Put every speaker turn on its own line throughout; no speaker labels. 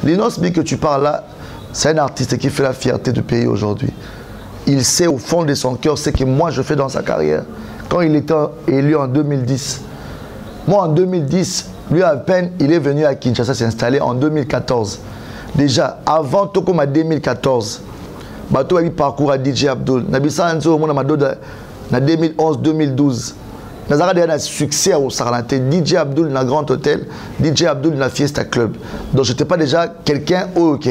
Linos B que tu parles là, c'est un artiste qui fait la fierté du pays aujourd'hui. Il sait au fond de son cœur ce que moi je fais dans sa carrière. Quand il était élu en 2010, moi en 2010, lui à peine, il est venu à Kinshasa s'installer en 2014. Déjà, avant tout comme en 2014, bateau a eu parcours à DJ Abdul. Nabissa Anzo, mon amado en 2011-2012. Nous avons un succès au Sarlante. DJ Abdul dans Grand Hôtel, DJ Abdul dans Fiesta Club. Donc je n'étais pas déjà quelqu'un ok.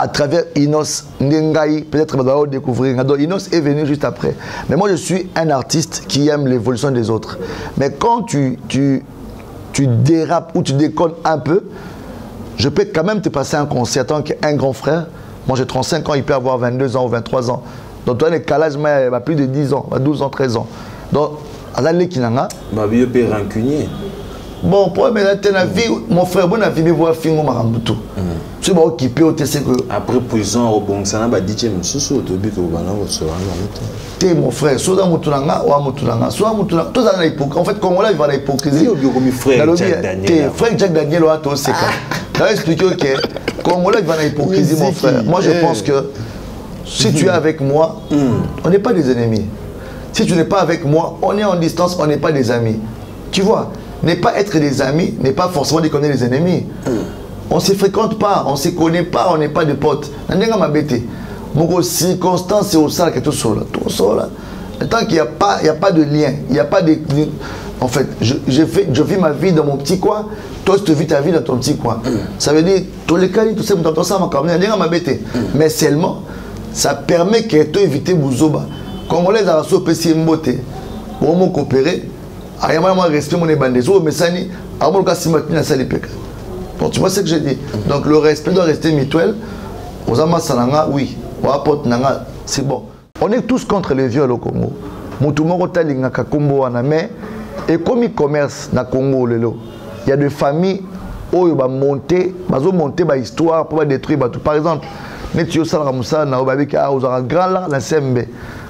À travers Inos Nengai, peut-être que vous découvrir. Donc Inos est venu juste après. Mais moi je suis un artiste qui aime l'évolution des autres. Mais quand tu dérapes ou tu déconnes un peu, je peux quand même te passer un concert tant qu'un grand frère. Moi j'ai 35 ans, il peut avoir 22 ans ou 23 ans. Donc toi, le calage, il a plus de 10 ans, 12 ans, 13 ans. Donc, à la Kinanga.
Il peut rancunier.
Bon, pour la vie, mon frère, bon, la vie, il voit finir Marambutu. Tu vas occuper au TC que.
Après prison, au bon, ça n'a pas dit, mais ce au début que vous allez
t'es mon frère, soit dans Moutulanga ou à Moutulanga, soit à Moutulanga. Tout ça dans l'hypocrisie. En fait, comme on l'a, il va dans l'hypocrisie.
Frère Jack Daniel.
Frère Jack Daniel, on a tout c'est quand. Là, expliquer que, comme on l'a, il va dans l'hypocrisie, mon frère. Moi, je pense que si tu es avec moi, on n'est pas des ennemis. Si tu n'es pas avec moi, on est en distance, on n'est pas des amis. Tu vois, ne pas être des amis n'est pas forcément de connaître les ennemis. On ne se fréquente pas, on ne se connaît pas, on n'est pas des potes. On n'est pas bêté. Mon circonstance, c'est au sein que tout seul. Tout seul. Tant qu'il n'y a pas de lien, il n'y a pas de. En fait, je vis ma vie dans mon petit coin, toi tu vis ta vie dans ton petit coin. Ça veut dire, tous les cas, tout ça, mais seulement, ça permet que tu évites Bouzoba. Comme on les a reçus au beauté, pour me coopérer, il y a un respect, mon ébandezo, mais ça n'est pas le cas. Donc tu vois ce que j'ai dit. Donc le respect doit rester mutuel. Aux Amasananga, oui. Aux Apot Nanga, c'est bon. On est tous contre les viols au Congo. Moutoumoro Talingaka Kombo Aname. Et comme il commerce dans le Congo, il y a des familles où ils vont monter l'histoire pour détruire. Par exemple, Netio Salramoussa, Naobabik, aux grand là, la CMB.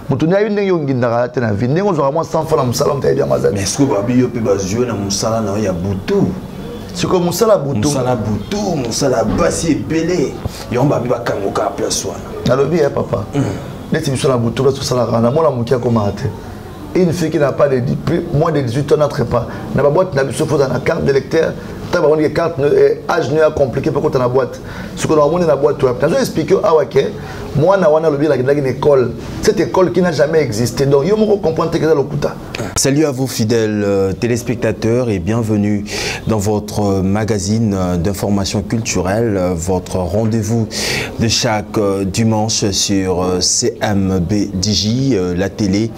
Moutouna une yongindara na vie. N'est-ce pas moi 100 francs Moussa l'homme taïdia mazali.
Mais est-ce que Babi peut jouer dans Moussa là, il y a Boutou.
C'est comme Moussa la Boutou.
Moussa la Boutou, Moussa la Bassi et Belé. Yon Babi va kangoka à place soin.
Nalobi papa. N'est-ce Moussa la Boutou là tout ça la rana. Moi la moukia comment athée. Une fille qui n'a pas de moins de 18 ans n'entre pas. N'a pas boîte, n'a pas dans la carte d'électeur. Tu as une carte âge ne compliqué pour dans la boîte. Ce que nous avons dans la boîte, tu as expliqué à Wake, moi, je suis une école. Cette école qui n'a jamais existé. Donc, je me comprends que c'est le Kuta.
Salut à vous, fidèles téléspectateurs, et bienvenue dans votre magazine d'information culturelle, votre rendez-vous de chaque dimanche sur CMB-DJ, la télé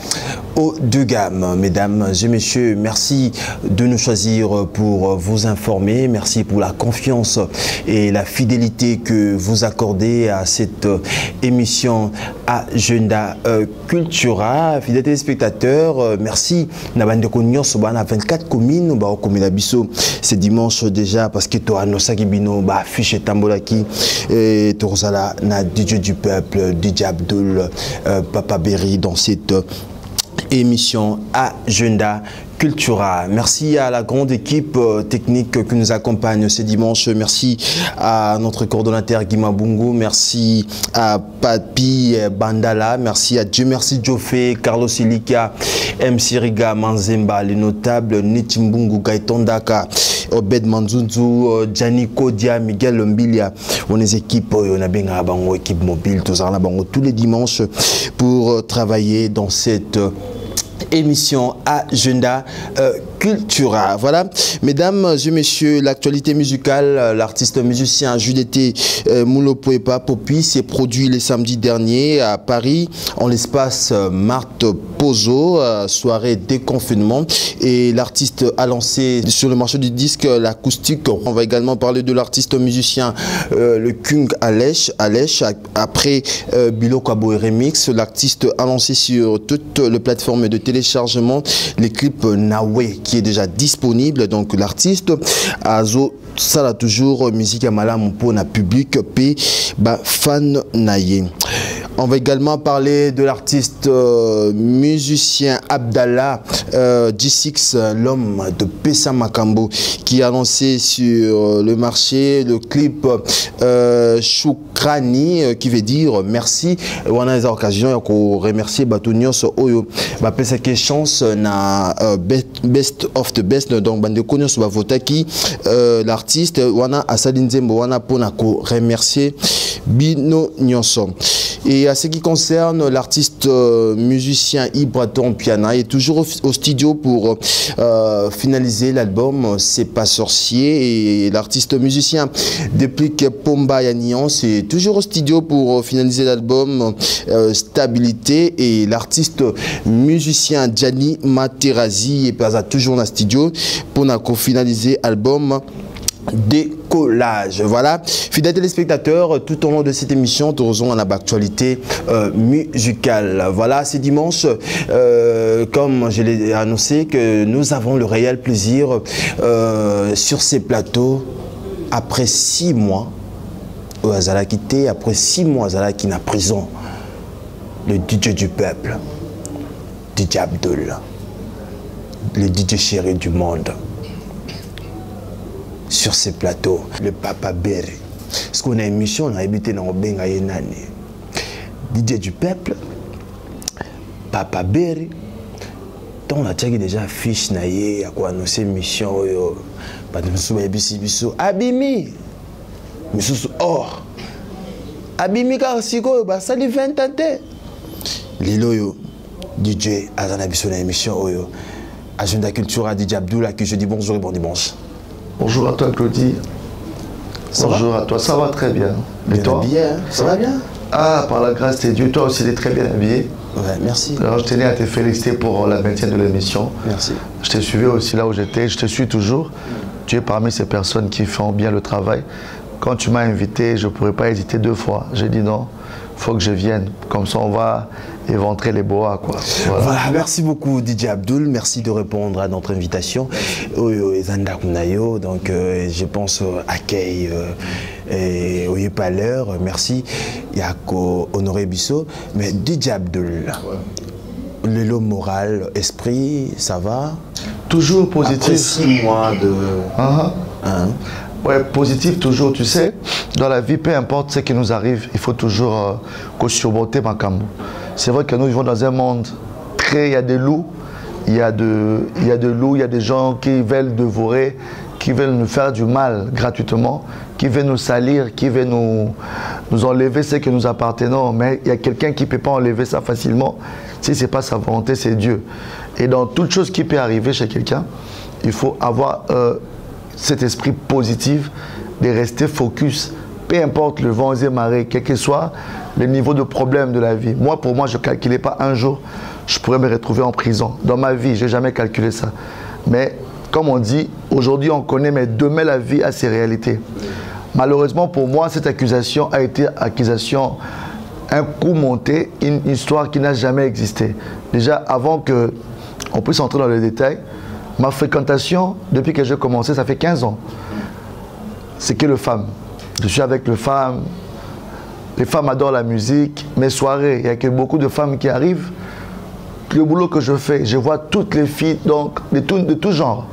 haut de gamme. Mesdames et messieurs, merci de nous choisir pour vous informer. Merci pour la confiance et la fidélité que vous accordez à cette émission Agenda Cultura. Fidèles téléspectateurs, merci. Nous avons 24 communes. C'est dimanche déjà parce que tu as affiché Tambolaki et tu as DJ du peuple, DJ Abdul, Papa Berry dans cette émission Agenda Cultura. Merci à la grande équipe technique qui nous accompagne ce dimanche. Merci à notre coordonnateur Guima Bungo. Merci à Papi Bandala. Merci à Dieu merci Djofé, Carlos Ilika, MC Riga, Manzemba, les notables Netimbungu, Gaitondaka, Obed Manzunzu, Gianni Kodia, Miguel Mbilia. On est équipe, on a bien une équipe mobile, tous les dimanches pour travailler dans cette émission Agenda Cultura. Voilà, mesdames et messieurs, l'actualité musicale, l'artiste musicien Judété Moulopoepa Popi s'est produit le samedi dernier à Paris en l'espace Marthe Pozo, soirée déconfinement, et l'artiste a lancé sur le marché du disque l'acoustique. On va également parler de l'artiste musicien le Kung Alech. Après Biloko Abo Remix, l'artiste a lancé sur toutes les plateformes de téléchargement les clips Nawe qui est déjà disponible. Donc l'artiste Azo ça a toujours musique à malam pour na public p ba fan naye. On va également parler de l'artiste musicien Abdallah G6, l'homme de Pessa Makambo, qui a lancé sur le marché le clip Choukrani, qui veut dire merci. On a des occasions pour remercier Batunios Oyo. Pessa qui chance na best of the best. Donc bande Konyos va voter qui l'artiste wana Asalinzembo wana ponako remercier Bino Nyonso. Et à ce qui concerne l'artiste musicien Ibraton Piana, il est toujours au studio pour finaliser l'album C'est pas sorcier. Et l'artiste musicien depuis que Pomba Yannion, c'est toujours au studio pour finaliser l'album Stabilité. Et l'artiste musicien Gianni Materazzi est toujours dans le studio pour finaliser l'album Décollage. Voilà, fidèles téléspectateurs, tout au long de cette émission, nous aurons en actualité musicale. Voilà, c'est dimanche, comme je l'ai annoncé, que nous avons le réel plaisir sur ces plateaux, après 6 mois, au Azala quitté, après 6 mois, Azala qui est en prison, le DJ du peuple, DJ Abdul, le DJ chéri du monde. Sur ces plateaux, le Papa Berry. Parce qu'on a une émission, on a habité dans le Benga Yenani. DJ du peuple, Papa Berry. Donc on a déjà affiché naïe, à quoi annoncer mission. Abimi. Monsieur or. Abimi car si quoi, ça lui 20 ans. Lilo DJ a une émission. Agenda Cultura DJ Abdul, qui je dis bonjour et bon dimanche.
Bonjour à toi Claudie. Bonjour à toi, ça va très bien. Et
bien
toi
habillé, hein? Ça va bien?
Ah, par la grâce de Dieu, toi aussi tu es très bien habillé.
Ouais, merci.
Alors je tenais à te féliciter pour la maintien de l'émission.
Merci.
Je te suivais aussi là où j'étais, je te suis toujours. Tu es parmi ces personnes qui font bien le travail. Quand tu m'as invité, je ne pourrais pas hésiter 2 fois. J'ai dit non, il faut que je vienne. Comme ça, on va éventrer les boas, quoi.
Voilà, merci beaucoup DJ Abdul, merci de répondre à notre invitation. Donc je pense à Kay et au Yepaleur, merci. Yako Honoré Bissot, mais DJ Abdul, le lot moral, esprit, ça va?
Toujours positif.
Après 6 mois de...
Ouais, positif toujours, tu sais, dans la vie, peu importe ce qui nous arrive, il faut toujours surmonter Makambo. C'est vrai que nous vivons dans un monde très, il y a des loups, il y a des gens qui veulent dévorer, qui veulent nous faire du mal gratuitement, qui veulent nous salir, qui veulent nous enlever ce que nous appartenons. Mais il y a quelqu'un qui ne peut pas enlever ça facilement. Si ce n'est pas sa volonté, c'est Dieu. Et dans toute chose qui peut arriver chez quelqu'un, il faut avoir cet esprit positif de rester focus. Peu importe le vent et marées, quel que soit le niveau de problème de la vie. Moi, pour moi, je ne calculais pas un jour, je pourrais me retrouver en prison. Dans ma vie, je n'ai jamais calculé ça. Mais comme on dit, aujourd'hui on connaît, mais demain la vie a ses réalités. Malheureusement pour moi, cette accusation a été un coup monté, une histoire qui n'a jamais existé. Déjà, avant qu'on puisse entrer dans les détails, ma fréquentation, depuis que j'ai commencé, ça fait 15 ans. C'est que les femmes. Je suis avec les femmes. Les femmes adorent la musique. Mes soirées, il y a que beaucoup de femmes qui arrivent. Le boulot que je fais, je vois toutes les filles donc, de tout genre.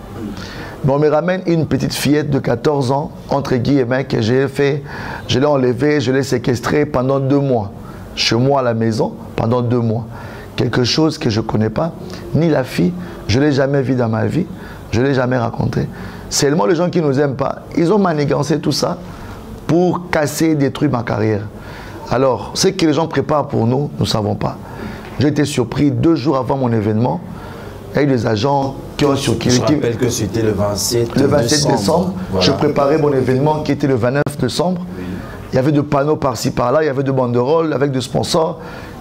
Mais on me ramène une petite fillette de 14 ans, entre guillemets, que j'ai fait. Je l'ai enlevée, je l'ai séquestrée pendant 2 mois. Chez moi à la maison, pendant 2 mois. Quelque chose que je ne connais pas, ni la fille, je ne l'ai jamais vue dans ma vie, je ne l'ai jamais raconté. Seulement les gens qui ne nous aiment pas, ils ont manigancé tout ça pour casser et détruire ma carrière. Alors, ce que les gens préparent pour nous, nous ne savons pas. J'ai été surpris 2 jours avant mon événement. Il y a eu des agents qui ont surpris.
Je rappelle que c'était le 27
décembre. Voilà. Je préparais mon événement qui était le 29 décembre. Il y avait des panneaux par-ci par-là, il y avait des banderoles avec des sponsors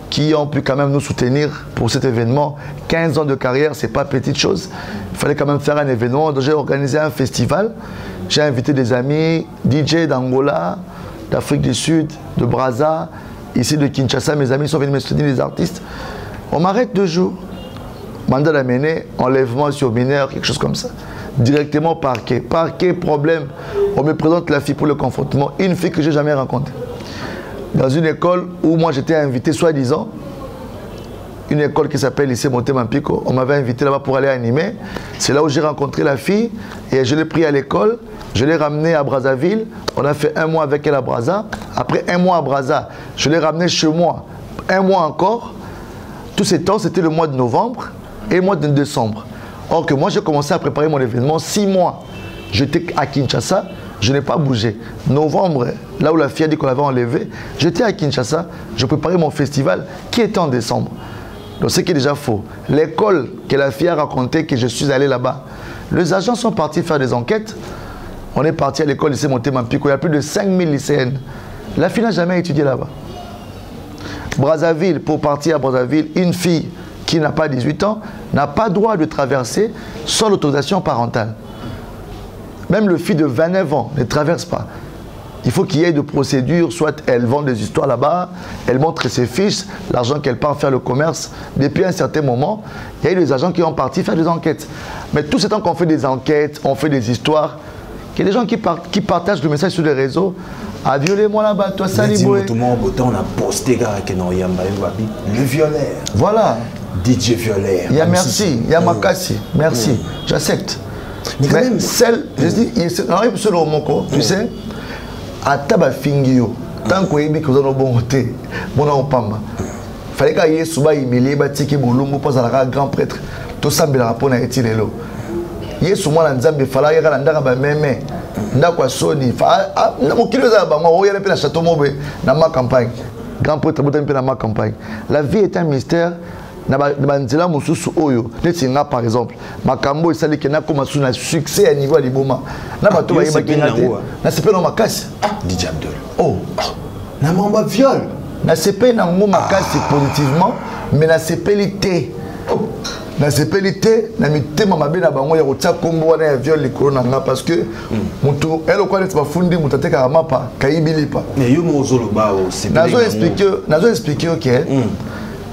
qui ont pu quand même nous soutenir pour cet événement. 15 ans de carrière, ce n'est pas petite chose. Il fallait quand même faire un événement. Donc j'ai organisé un festival. J'ai invité des amis, DJ d'Angola, d'Afrique du Sud, de Brazza, ici de Kinshasa. Mes amis sont venus me soutenir, les artistes. On m'arrête 2 jours. Mandat d'amener, enlèvement sur mineur, quelque chose comme ça. Directement parquet. Parquet, problème. On me présente la fille pour le confortement. Une fille que je n'ai jamais rencontrée. dans une école où moi j'étais invité, soi-disant, une école qui s'appelle Lycée Motema Mpiko. On m'avait invité là-bas pour aller animer. C'est là où j'ai rencontré la fille et je l'ai pris à l'école. Je l'ai ramenée à Brazzaville. On a fait 1 mois avec elle à Brazza. Après 1 mois à Brazza, je l'ai ramenée chez moi. 1 mois encore. Tous ces temps, c'était le mois de novembre et le mois de décembre. Or que moi, j'ai commencé à préparer mon événement 6 mois. J'étais à Kinshasa. Je n'ai pas bougé. Novembre, là où la fille a dit qu'on l'avait enlevé, j'étais à Kinshasa. Je préparais mon festival qui était en décembre. Donc ce qui est déjà faux. L'école que la fille a raconté que je suis allé là-bas, les agents sont partis faire des enquêtes. On est parti à l'école lycée Motema Mpiko. Il y a plus de 5000 lycéennes. La fille n'a jamais étudié là-bas. Brazzaville, pour partir à Brazzaville, une fille qui n'a pas 18 ans n'a pas droit de traverser sans l'autorisation parentale. Même le fille de 29 ans ne traverse pas. Il faut qu'il y ait de procédures, soit elle vend des histoires là-bas, elle montre ses fiches, l'argent qu'elle part faire le commerce. Depuis un certain moment, il y a eu des agents qui ont parti faire des enquêtes. Mais tout ce temps qu'on fait des enquêtes, on fait des histoires, il y a des gens qui partagent le message sur les réseaux. Ah, violez-moi là-bas, toi, Saliboué.
Tout le monde on a posté le violaire.
Voilà.
DJ violaire.
Il y a merci, il y a Makassi, merci, j'accepte. Mais celle, je dis, selon mon corps, tu sais, à Tabafingio, tant qu'on est que vous avez un bon côté, mon pamba. Fallait qu'il y ait souvent humilié, bâti bolombo, pas à la grand prêtre, tout ça, mais la rapport n'a été là. Il y a souvent un Nzambe, il fallait qu'il y ait un Ndara Meme, Ndakwa Soni, mon kilo Zabango, il y a un château mobile dans ma campagne. Grand prêtre, dans ma campagne. La vie est un mystère. Nabanzela mususu oyo netinga par exemple makambo esali kena koma suna succès à niveau liboma na bato ba yeba kinate na sepe no makasi
DJ Abdul
oh
na mamba viol
na sepe na ngo makasi positivement mais na sepelité na sepelité na mitema mabe na bango ya kotia kombo wana ya viol likolo na nga parce que mutu elo kwa neti bafundi mutate ka mapa kayibili
mais yo mozolo ba o c'est
nazo expliquer OK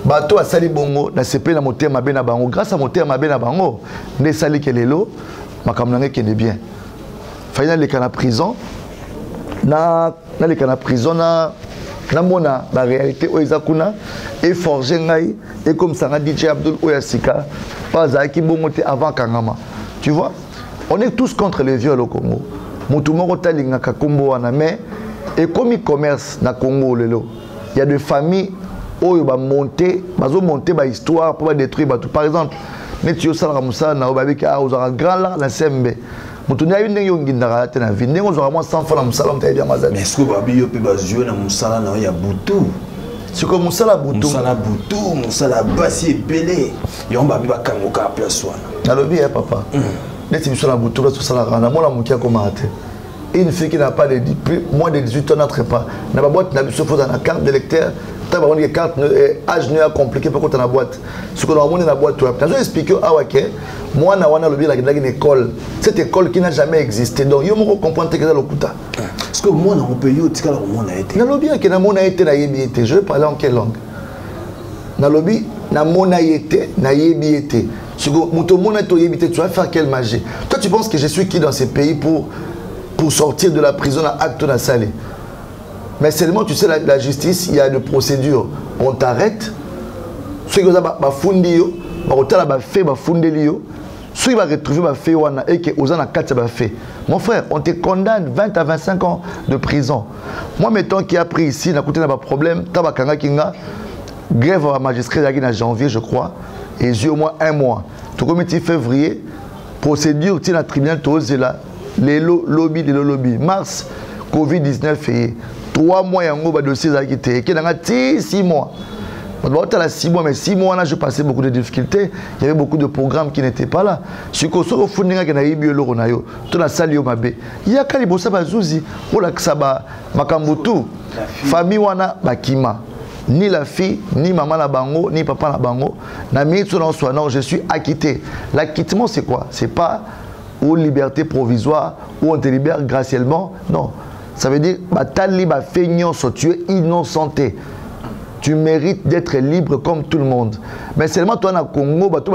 bato asali bongo na sepe na motema mabe na bango grâce à motema mabe na bango ne sali kelelo makambo nangé kende bien faina le kana prison na le kana prison na mona la réalité o ezakuna et forger ngai et comme ça DJ Abdul Oyasika pas à qui bongo te avant kangama tu vois on est tous contre les viols au Congo mutu moko talinga ka kombo wana mais et comme e-commerce na Congo lelo il y a des familles où ils vont monter histoire pour détruire tout. Par exemple, Netio Salah Moussa na obabika a uzara grand là la sembe. Mutunya une yongi ndara tena vinde uzara moi 100 francs Moussa on taïdia mazali.
Mais est-ce que babi yo pe bazio na Moussa na ya butu.
C'est comme Moussa la butu.
Moussa la basi belé. Yo babi ba kangoka place wana.
Na lobi papa. Neti Moussa la butu sur Salah rana moi la mukia comment até. Une fille qui n'a pas de moins de 18 ans n'entre pas. Na ba boîte na biso faut dans la carte d'électeur. On a carte âge ne compliqué pour qu'on a boîte. Ce qu'on a monté dans la boîte, tu as expliqué moi na wana lobi la une école. Cette école qui n'a jamais existé. Donc yo mo comprendre que dans le kuta.
Parce que moi na mon pays au tika mon a été.
Na lobi que na mon a été na yebiété. Je vais parler en quelle langue? Na lobi na mon a été na yebiété. Ce que muto mon a to yebiété, tu vas faire quelle magie? Toi tu penses que je suis qui dans ces pays pour sortir de la prison à acte na salé? Mais seulement, tu sais, la justice, il y a des procédures. On t'arrête. Ceux qui ont fait, ceux qui vont retrouver fait et qui ont fait. Mon frère, on te condamne 20 à 25 ans de prison. Moi, mettons qui a pris ici, n'a coûté pas problème, tabakanga kinga, grève à magistrat en janvier, je crois, et j'ai au moins 1 mois. Tout comme février, procédure, tu sais, la tribunal, tu es là, les lobbies, mars, Covid-19 fait 3 mois, il y a un dossier qui a été qui a 6 mois. On a 6 mois, mais 6 mois, là, je passais beaucoup de difficultés. Il y avait beaucoup de programmes qui n'étaient pas là. Ce que je fais, c'est que je il y a des gens qui ont famille wana bakima. Ni la fille, ni maman la bango, ni papa la bango. Non, je suis acquitté. L'acquittement, c'est quoi? C'est pas ou liberté provisoire, ou on te libère gracieulement. Non. Ça veut dire que tu es innocenté. Tu mérites d'être libre comme tout le monde. Mais seulement toi, au Congo, tu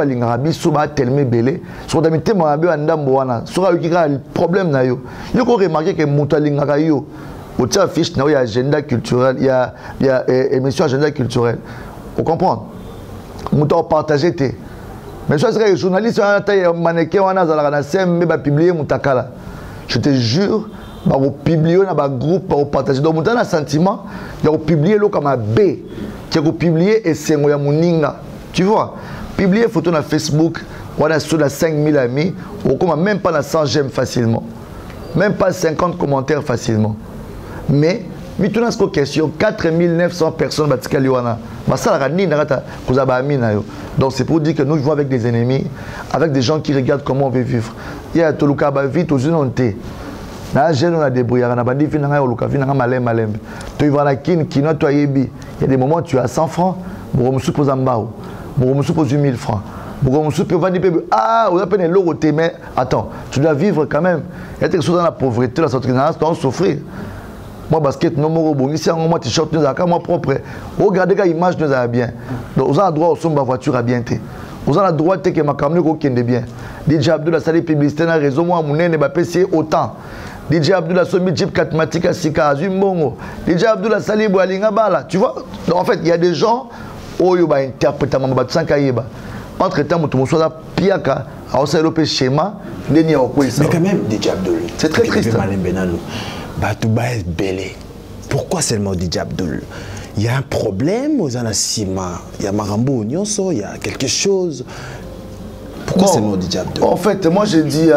vas tellement belé. Sur ta mité, tu as un problème. Tu as remarqué que Au tien affiche, il y a agenda culturel, il y a émission agenda culturel. Vous comprenez? Nous avons partagé. Mais je suis journaliste, mannequin, on a publié Moutakala. Je te jure, on va publier dans un groupe, on va partager. Donc, on a un sentiment, il y a publié comme un B, qui a publié et c'est Moninga. Tu vois? Publier une photo sur Facebook, on a sur 5000 amis, on n'a même pas 100 j'aime facilement. Même pas 50 commentaires facilement. Mais, mais tout dans question, 4900 personnes donc c'est pour dire que nous vivons avec des ennemis, avec des gens qui regardent comment on veut vivre. Il y a tout le cas vite aux unité. Na jeune on a débrouillé, on a bandi fin na oluka fin na malem malem. Tu vas la kin kino toi yebi. Il y a des moments où tu as 100 francs, pour me suppose en bas. Pour me suppose 1000 francs. Pour me suppose vendre peu ah, on a peine l'euro mais attends, tu dois vivre quand même. Il y a quelque chose dans la pauvreté, la sortie on souffrir. Moi basket non mo bon ici en moi t-shirt nous à moi propre. Regardez quand image nous a bien. Donc on a droit au son ma voiture à bien té. On a droit que ma camion ko kende bien. DJ Abdullah Sali publicité na réseau moi mon ne ba PC autant. DJ Abdullah Somi Jeep Katmatik à Sika Azumbongo. DJ Abdullah Sali Boalinga Bala. Tu vois? Donc en fait, il y a des gens où ils vont interpréter ma Tsankayeba. Entre temps, tout le monde soit piaka, à Osalopé schéma, mais
quand même, DJ Abdullah.
C'est très triste.
Pourquoi seulement DJ Abdullah? Il y a un problème aux Anasima, il y a Marambo Nyonso, il y a quelque chose. Pourquoi seulement DJ Abdullah? En
fait, moi je dis.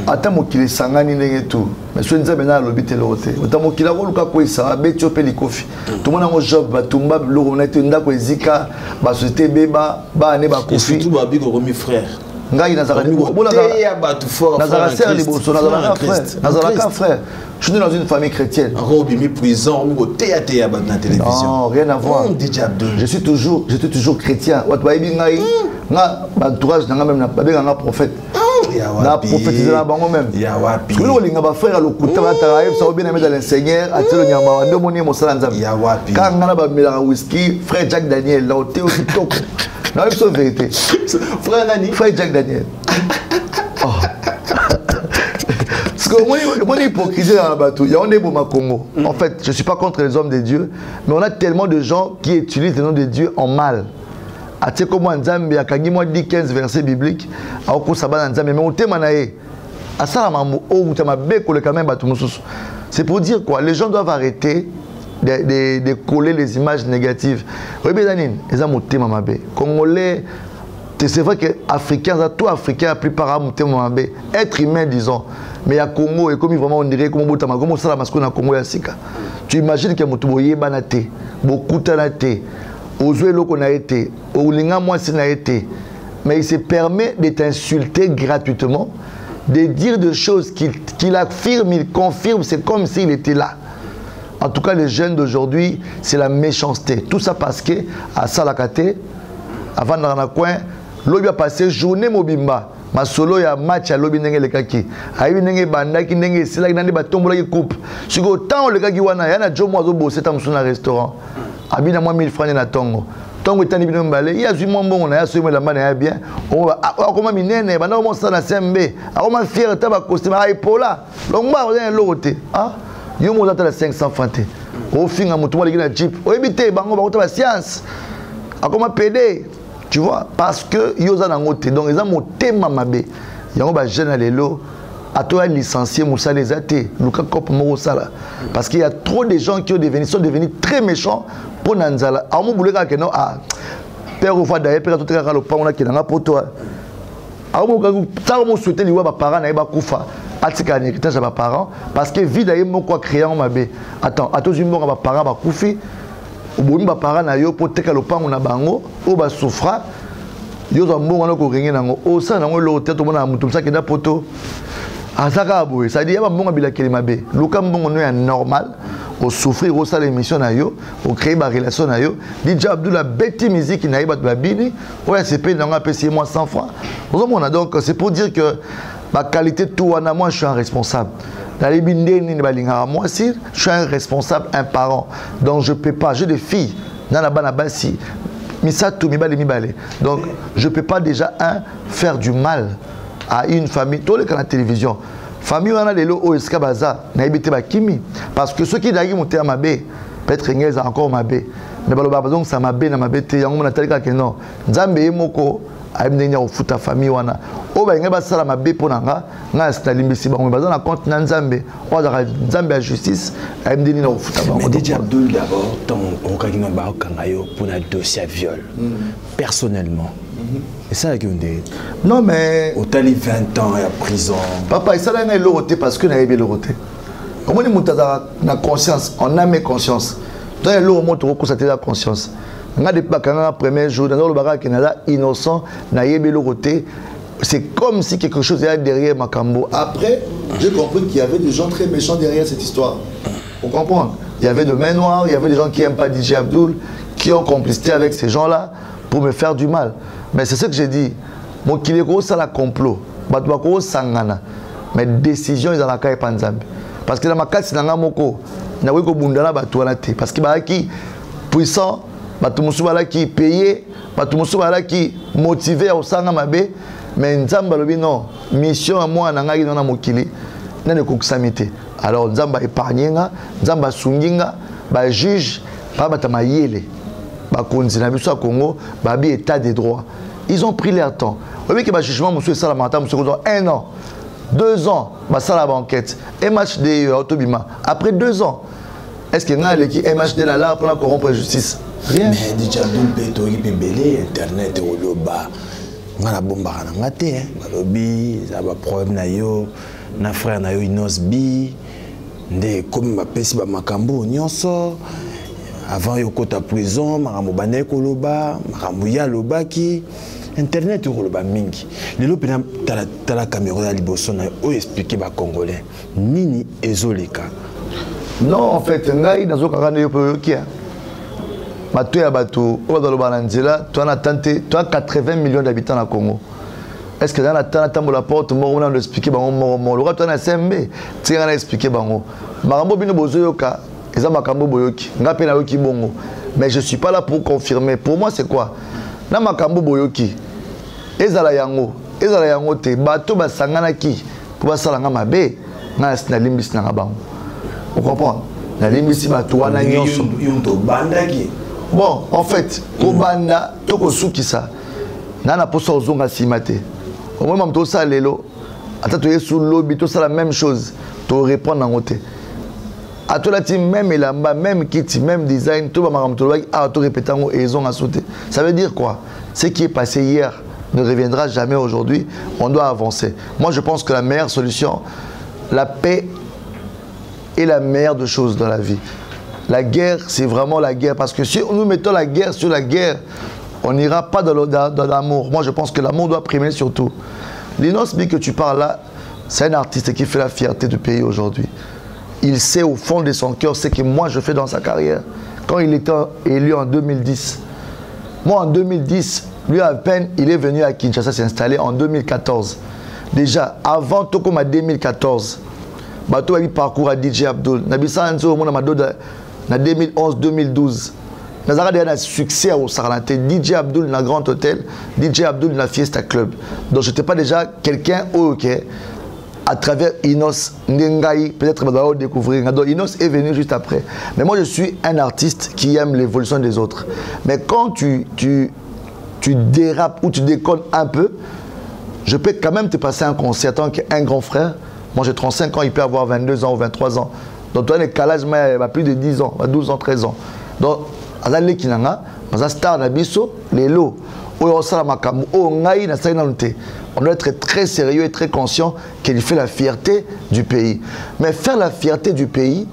Ata mokili sangani ndenge tout mais so nza bena lobité lote ata mokila ko luka ko isa betio pe likofi tout mona ngo job batumba loko na te ndako ezika ba société beba ba ne ba kofi
surtout ba biko komi frère
ngai nazaka frère liboso nazaka frère. Je suis dans une famille chrétienne.
Prison, na télévision.
Non, rien à voir. Je suis toujours chrétien. Entourage même prophète. Na prophétiser la bango même. Parce que l'olinga ba frère lokuta ba taraïf ça bien aimé dans le Seigneur atelo nyamba ndo moni mosala nzambe. Quand ngana ba mela whisky frère Jack Daniel là au théo kitoko. Non, c'est la vérité.
Frère Nani,
frère Jack Daniel. Parce que mon hypocrisie dans la bateau, il y a un des Congo. En fait, je ne suis pas contre les hommes de Dieu, mais on a tellement de gens qui utilisent le nom de Dieu en mal. Tu comme moi, Nzambe, il y a 15 versets bibliques, c'est pour dire quoi? Les gens doivent arrêter de coller les images négatives. Congolais, c'est vrai que Africains, tout Africain, la plupart être humain, disons. Mais à Congo, et comme vraiment on dirait comme ça, Congo tu imagines que Moutouboye banate, beaucoup tanate, Ozoé loko na été, Oulinga Mwasi na été, mais il se permet de t'insulter gratuitement, de dire des choses qu'il affirme, il confirme, c'est comme s'il était là. En tout cas, les jeunes d'aujourd'hui, c'est la méchanceté. Tout ça parce que, à Salakate, avant dans le coin, l'objet a passé journée mobimba. Ma solo ya match à l'objet n'engé le kaki. Aïe n'engé bandaki n'engé c'est là qu'il y a des bâtons pour la coupe. Si vous tant le kaki wana, y en a Joe Moiseau bossé dans un restaurant. Abina moi 1000 francs na tongo. Tongo est tani binom balé. Il y a du monde bon, on a soumis la main ya bien. On va comment minene, bana on ça na CMB. On m'a fier taba costume aïe pola. Longba on est l'autre. Ah. Yo mo zata la 500 francs. Au fin à mutuwa ligina jeep. O ebité bango ba ta science. A comment pédé. Tu vois, parce que yoza nangote donc ils ont monté mamabe. Yango ba jeune lelo à toi licencié Moussa les athées, Luka Kop Morosala. Parce qu'il y a trop de gens qui sont devenus très méchants pour Nanzala. A mon boulot que non ah père ou d'ailleurs père tout le pas on a qui n'a pour toi. A mon ça on souhaitait lui voir parents na ba kufa. Atika ni héritage à parents parce que vie d'ailleurs mon quoi créer en mabe. Attends, à tous une mort à parents ba kufi. Oboni ba parents na yo pour teka le pango na bango o ba souffra. Yo za mbongo na ko ringi nango o sa nango lo tete to mona mutu ça qui da poto. Azaka aboye, ça dit ya ba mbongo bila kelima be. Luka mbongo no ya normal au souffrir au ça l'émission na yo, au créer ba relation na yo. DJ Abdullah beti musique na iba ba bini, o ya CP na nga payé moi 100 francs. Donc c'est pour dire que ma qualité tout wana moi je suis un responsable. Dans les bindeni moi aussi, je suis un responsable, un parent. Donc je ne peux pas, j'ai des filles. Donc je ne peux pas déjà faire du mal à une famille. Tous les cas à la télévision. famille wana lelo o eska baza na ebité ba kimi parce que ceux qui dagi monter à mabe peut-être ngeza encore mabe mais baloba donc ça mabe na mabe te yango na talika que non nzambe moko aimenya ofuta famille wana o ba ngeba sala mabe ponanga nga stalimbisi bango baza na compte na nzambe o za nzambe ya justice aimdeni na ofuta bango.
Mais DJ Abdoul d'abord ton on kagina ba kangayo pour un dossier à viol personnellement. Et ça qui on dit
non mais
au tali 20 ans à prison
papa ça là ngai loroté parce que na yebe loroté comment ni mutaza na conscience on a mes conscience donc le moment to constater la conscience nga depuis bakanga premier jour dans le barak Canada innocent na yebe loroté c'est comme si quelque chose était derrière Makambo. Après j'ai compris qu'il y avait des gens très méchants derrière cette histoire. On comprend, il y avait de mains noires, il y avait des gens qui n'aiment pas DJ Abdoul qui ont complicité avec ces gens là pour me faire du mal. Mais c'est ce que j'ai dit. Mon kileko ça la complot. Batouako sangana. Mais décision ils en la caille panzambe. Parce que dans ma case nanga moko na weko bundala batouana te. Parce que ba qui puissant, batumusu bala qui payé, batumusu bala qui motivé au sanga mabe. Mais nzamba lobi non. Mission à moi nanga na mokili. Na ne koksamité. Alors nzamba épargné nga, nzamba sunginga, ba juge pas batama yele. Bakonzi na biso Congo, babi état des droits. Ils ont pris leur temps. Vous voyez que le jugement, monsieur Salamata, monsieur 1 an, 2 ans, ça la banquette, MHD Autobima. Après 2 ans, est-ce qu'il y a un MHD là pour corrompre la justice? Rien.
Mais déjà, donc, il peut belé Internet ou le bas. On a la bombe à la maté, lobby, ça va problème na yo, na frère na yo Inosbi, de comme ma pesi ba makambo nyonso. Avant yokota prison, makambo bane koloba, makambo ya lobaki. Internet est mingi. Lelo pena tala caméra ya liboso na o expliquer ba congolais nini ezoleka.
Non en fait ngai nazo kakana yo poyokia. Bato ya bato o dans le balanzela, toi na tenté, toi 80 millions d'habitants na Congo. Est-ce que dans la tente la porte mo on a expliquer bango mo le toi na sembe, tu as expliquer bango. Makambo bino bozoyoka, eza makambo boyoki. Nga pe na yoki bongo. Mais je suis pas là pour confirmer. Pour moi c'est quoi? Na makambo boyoki. Ezala yango te bato basangana ki pour basalanga mabe na limbisi na bango. Vous comprenez? Na limbisi bato wana nyonso
yonto bandaki.
Bon, en fait, ko banda to ko sukisa. Na na poso ozonga simate. Au moment to ça lelo, ata to yesu lobby to ça la même chose, to répondre en côté. A to la team même elamba, même kit, même design, to ba maram to a to répéter ngo et ils ont sauté. Ça veut dire quoi? Ce qui est passé hier ne reviendra jamais aujourd'hui. On doit avancer. Moi, je pense que la meilleure solution, la paix est la meilleure des choses dans la vie. La guerre, c'est vraiment la guerre. Parce que si nous mettons la guerre sur la guerre, on n'ira pas dans l'amour. Moi, je pense que l'amour doit primer surtout. L'Inosbi que tu parles là, c'est un artiste qui fait la fierté du pays aujourd'hui. Il sait au fond de son cœur ce que moi je fais dans sa carrière. Quand il était élu en 2010, moi en 2010, lui à peine, il est venu à Kinshasa s'installer en 2014. Déjà, avant tout comme en 2014, bateau a eu parcours à DJ Abdoul. Nabissa Anzo, on a 2011-2012. Nous avons un succès au Sarlante. DJ Abdoul dans Grand Hôtel, DJ Abdoul dans Fiesta Club. Donc je n'étais pas déjà quelqu'un ok. À travers Inos Ndengai, peut-être que vous allez découvrir. Donc Inos est venu juste après. Mais moi je suis un artiste qui aime l'évolution des autres. Mais quand tu dérapes ou tu déconnes un peu, je peux quand même te passer un concert en tant qu'un grand frère. Moi j'ai 35 ans, il peut avoir 22 ans ou 23 ans. Donc toi, le calage, il a plus de 10 ans, 12 ans, 13 ans. Donc, Azale Kinanga, Maza Star Nabiso, les lots, on doit être très sérieux et très conscient qu'il fait la fierté du pays. Mais faire la fierté du pays,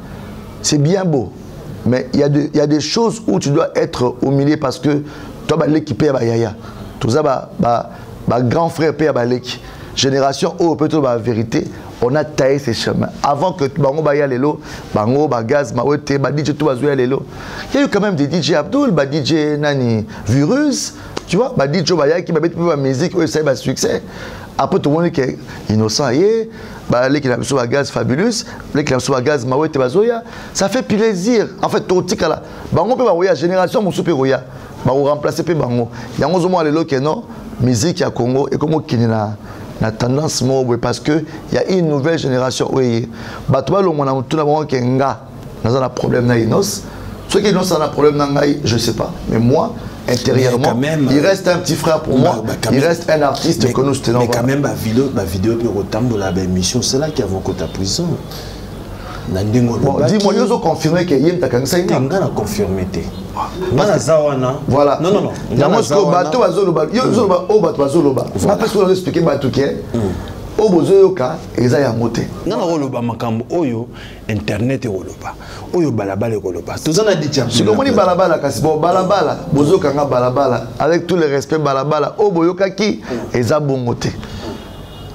c'est bien beau. Mais il y a des choses où tu dois être humilié parce que toi, l'équipe paye à Yaya. Tout ça, grand frère paye à l'équipe. Génération où peut-être la vérité, on a taillé ces chemins. Avant que Bango Baya Lelo, Bango, Bagaz, Mawete, DJ Toubazoya Lelo, il y a eu quand même des DJ Abdoul, DJ Nani Virus, tu vois, DJ Baya qui m'a mis la musique, où ça a succès. Après tout le monde qui est innocent, les qui ont sur Bagaz Fabulous, les qui ont sur Bagaz Mawete Bazoya, ça fait plaisir. En fait, tout le monde, Bango peut avoir génération, mon super Roya, Bango remplacer Bango. Il y a un moment Lelo qui est non, musique à Congo et comme Kinina. la tendance mobile parce que il y a une nouvelle génération oui batwa lo mona mutu na bango kenga dans un problème na inos ceux qui ont un problème na ngai je sais pas mais moi intérieurement même, il reste un petit frère pour moi il reste un artiste que nous tenons
mais quand même ma vidéo peut retomber la émission c'est là qu'il y a vos côtés prison
bon dis-moi ils ont confirmé que yem takangisa
inga na confirmé té
voilà
non non non
yamosko bato bazoloba yo zoloba o bato bazoloba ma parce que on expliquer bato ke o bozoyoka eza ya moté
ngana oloba makambo oyo internet oloba oyo balabala oloba tozana dit champion
c'est comme ni balabala kasi bon balabala bozoka nga balabala avec tout le respect balabala o boyoka ki eza bongoté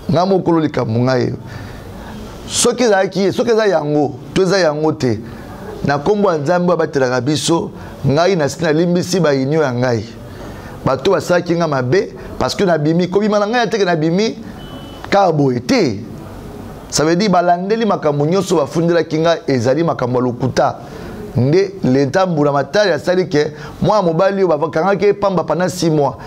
nga mokolo likambo ngai soki eza yango to eza yango te na kombo ya nzambe abatelaka biso ngai nasi nalimbisi baunion ya ngai bato basalaki nga mabe parce que nabimi kobima na ngai ateke nabimi kaka boye te ça veut dire balandeli makambo nyonso bafundelaki nga ezali makambo ya lokuta nde leta mbula matali asali ke mwa mobali oyo bakangaki epamba pendant 6 mois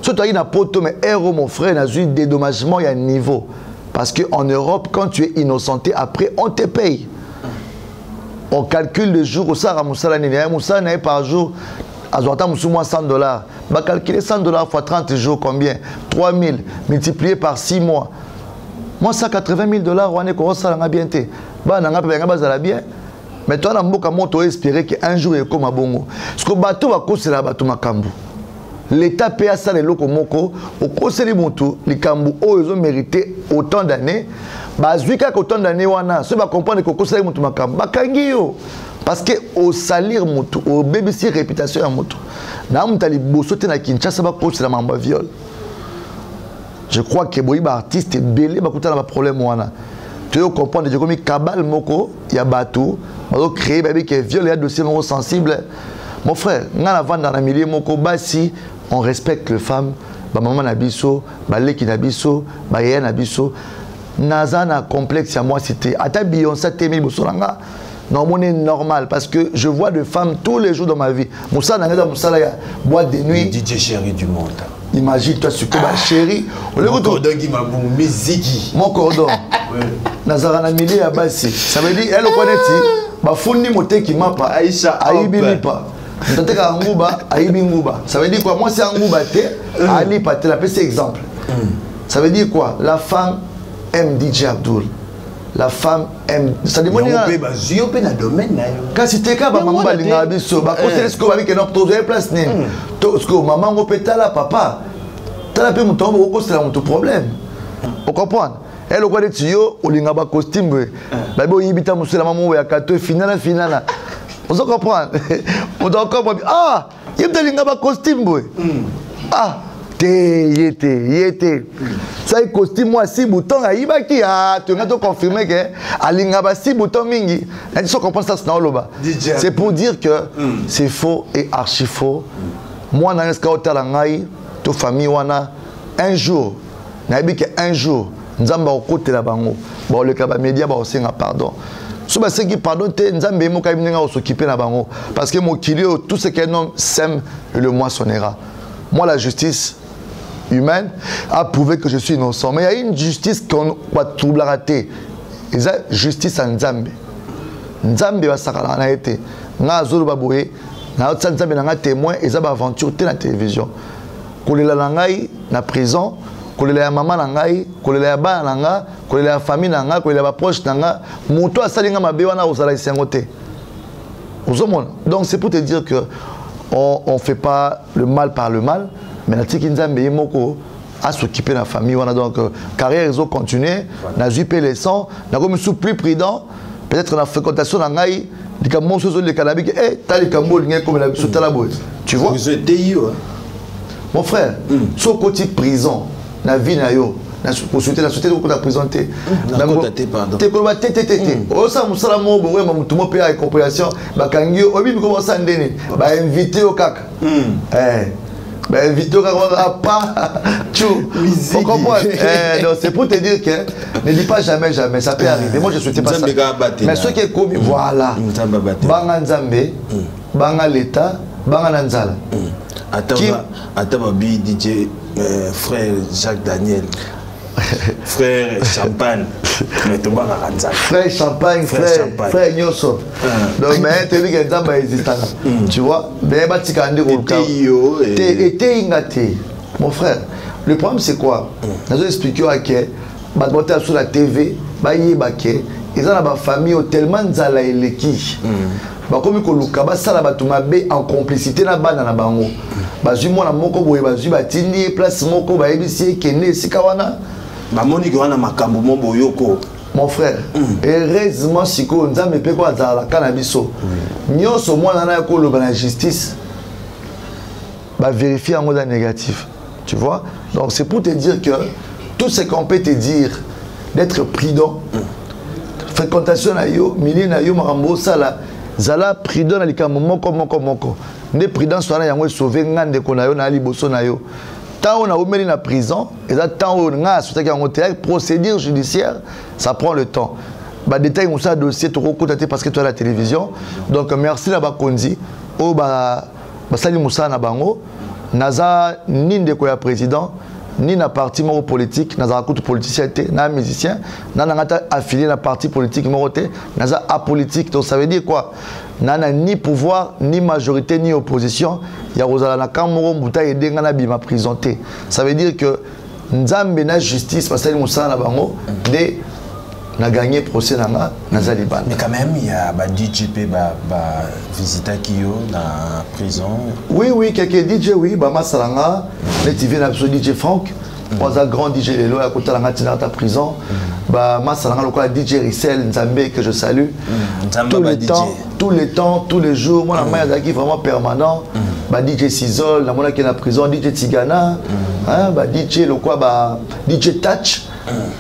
so toyaki na poto mais ero mon frère nazwi dédommagement ya niveau. Parce qu'en Europe, quand tu es innocenté, après, on te paye. On calcule le jour où ça a par jour, à 100 $. On va calculer 100 $ fois 30 jours, combien 3000 multiplié par 6 mois. Moi, ça 80 000 $, on est comme ça, on a bien été. Bien. Mais toi, on a espéré qu'un jour, il y ait comme un bon. Parce que le bateau va causer la bateau Makambu. L'État paye à ça les locaux moko au conseil du Montou, les Kambou, ils ont mérité autant d'années. Bazuika autant d'années wana, ceux va comprendre que conseil du Montou Makambu, bakangio parce que au salir Montou, au BBC réputation à Montou. Na mutali bosote na Kinshasa ba cause la mamba viol. Je crois que boiba artiste belé ba kuta na problème wana. Tu veux comprendre que comme kabal moko ya batou, ba créer ba que viol ya dossier non sensible. Mon frère, ngana vanda na milieu moko basi on respecte les femmes, ba maman nabiso, ba leki nabiso, ba yaya nabiso. Nazana complexe à moi c'était ata Beyoncé temi bosolanga. Non, c'est normal parce que je vois des femmes tous les jours dans ma vie. Moussa nanga Moussa la boîte de nuit.
DJ chéri du monde.
Imagine toi ce que ma chérie.
Mon cordon qui m'a bon musique.
Mon cordon. Nazara na milieu ya basi. Ça veut dire elle connaît ba fundi moté qui m'a pas Aïcha Aïbi pas. Ntateka nguba Aïbi nguba. Ça veut dire quoi? Moi c'est nguba te Ali Patel la petit exemple. Ça veut dire quoi? La femme aime DJ Abdul. La femme aime. Ça demande quand c'était quand maman balinga biso ba conseiller ce que ba que non to place ni to ce que maman ngopeta la papa tala pe muto ko c'est un problème. On comprend. Elle ko dit yo olinga ba costume ba bo yibita musula maman ya kato finala. On comprend. On doit comprendre. Ah, yibita linga ba costume boy. Ah yété. Ça y costume moi 6 boutons à Ibaki tu as confirmé que alinga ba 6 boutons mingi. Elle dit comprendre ça c'est loba. C'est pour dire que c'est faux et archi faux. Moi dans ce cas ngai to famille wana un jour na bi que un jour nzamba okote la bango. Bon le kaba média ba osenga pardon. So ba qui pardon te nzambe mo ka binga s'occuper na bango parce que mon kilio tout ce qu'un homme sème le moissonnera. Moi la justice humaine a prouvé que je suis innocent. Mais il y a une justice qu'on va troubler à rater. Et ça, justice en Nzambe. Nzambe va s'arrêter. Na été. Na zolo baboué. Na Nzambe na témoin. Et ça va aventure dans la télévision. Kolela langai na prison. Kolela maman langai. Kolela ba langa. Kolela famille langa. Kolela proche langa. Moto a salinga mabe wana osala isengote. Donc c'est pour te dire que on fait pas le mal par le mal. Mais la Nzambe moko a s'occuper de la famille. Donc, carrière, ils ont continué. N'a pas les sangs. N'a pas suis plus prudent. Peut-être la fréquentation dans l'aïe. Les camons sont les cannabis. Eh, t'as les camons, comme la sous la boîte. Tu vois?
Vous êtes TI,
mon frère, sur côté prison, la vie n'a yo. Pour souhaiter la société de la prison.
Pardon.
Oh, ça, moussala mo, ouais, ma moutouma paye avec compréhension. Bah, quand yo, oh, oui, comment ça, ndene. Bah, invité au cac. Ben Victor pas tu comprends c'est pour te dire que ne dis pas jamais ça peut arriver. Moi je souhaitais pas ça mais ce qui est commis voilà banga Nzambe banga l'état banga Nzala
attends DJ frère Jacques Daniel Frère Champagne. Mais tu vas à
Frère Champagne, frère Nyoso. Donc, mais tu es un existant. Tu vois, mais tu es mon frère. Le problème, c'est quoi? Je vais expliquer à qui sur la TV, ils ont une famille tellement zalaïleki. Comme ils en complicité na bana na bango. Bazui mwana moko boye bazui batindi place moko ba ebisi kende sikawana.
Ba moni ko wana makambo mo boyoko.
Mon frère, heureusement siko nzambe pe ko azala kana biso. Nyonso mwana na ko loba na justice. Ba vérifier en mode négatif. Tu vois? Donc c'est pour te dire que tout ce qu'on peut te dire d'être prudent. Fréquentation na yo, mili na yo marambo sala. Zala prudent na likambo moko. Ne prudent soit yango sauver ngande ko na yo na liboso na yo. Tant on a omeli na prison, et là tant on a sauté en procédure judiciaire, ça prend le temps. Ba détail on ça dossier to recotaté parce que tu as la télévision. Donc merci la Bakonzi o ba sali Moussa na bango naza ni ndeko ya président ni na parti moko politique naza rakutu politicien té na musicien na ngata affilié na parti politique moko té naza apolitique. Donc ça veut dire quoi? Nana ni pouvoir ni majorité ni opposition ya rozala na kamoro muta edenga na bima présenté. Ça veut dire que nzambe na justice parce que Moussa na bango de na gagné procès nanga na Zaliban.
Mais quand même il y a ba DJP ba visita kiyo na prison.
Oui quelques DJ oui ba masalanga les TV na DJ Franck trois grand DJ Lelo à côté de la prison. Bah masalanga lokola DJ Rissel Nzambe que je salue. Tous les temps, tous les jours, moi la main est vraiment permanent. Bah DJ Sizol, la qui est en prison, DJ Tigana, bah DJ le quoi bah DJ Touch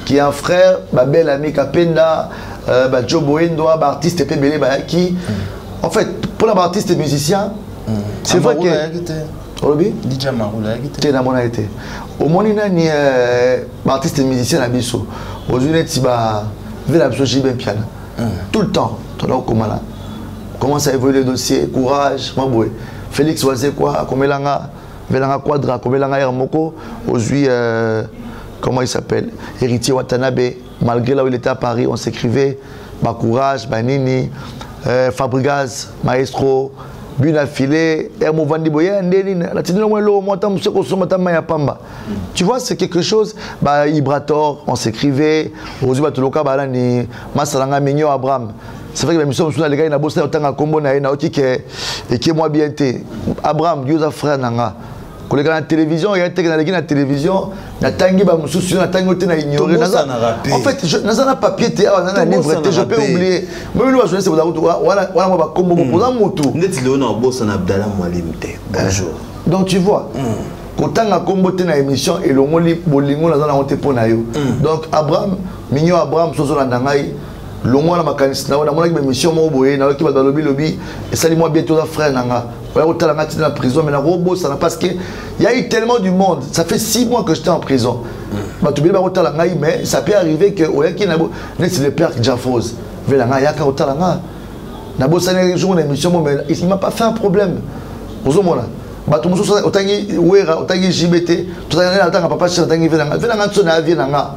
qui est un frère, bah bel ami Kapenda, bah Joe Boendoa, bah artiste et Pébélé bah qui. En fait, pour l'artiste et musicien, c'est vrai que
DJ Maroula
qui est dans mon été. Au moins il y a artiste et musicien à Bissau. Aujourd'hui tu vas vers la psychologie bien piano. Tout le temps, tu as comment commence à évoluer le dossier, courage, mamboué. Félix Oazé quoi, Komelanga, Velanga Quadra, Komelanga Hermoko, aujourd'hui, comment il s'appelle, Héritier Watanabe, malgré là où il était à Paris, on s'écrivait, bah courage, Banini, Fabregas, Maestro, Buna Filé, Hermo Vandiboya, tu vois, c'est quelque chose, bah Ibrator, on s'écrivait, aujourd'hui, Batoloka, Balani, Masalanga, Mignon, Abraham. C'est vrai que nous sommes sur les gars, ils ont bossé autant à combo, qui est moi bien été. Abraham, Dieu a frère Nanga. Quand les gars à la télévision, il y a la télévision, il y a Tanguy, il y a Tanguy, ignoré. En fait, je n'ai pas papier, je peux oublier. Moi, je vais vous dire, voilà, combo, bonjour. Donc tu vois, quand on a combo dans l'émission, et le mot bolingo, on a honte pour naïo. Donc Abraham, Mignon Abraham, Soso Landangaï. Le mois la mécanisme na mona ki mission mo boye na ki ba lobby et ça moi bientôt la frère nanga voilà au talanga dans la prison mais la robot ça parce que il y a eu tellement du monde ça fait 6 mois que j'étais en prison ba tu bien au talanga mais ça peut arriver que o yaki na c'est le père Jafose velanga yaka au talanga na bo ça ne jour une émission mais il m'a pas fait un problème ozomona ba tu muso otangi wera otangi JBT tu tanga na papa chez otangi velanga tsona vie nanga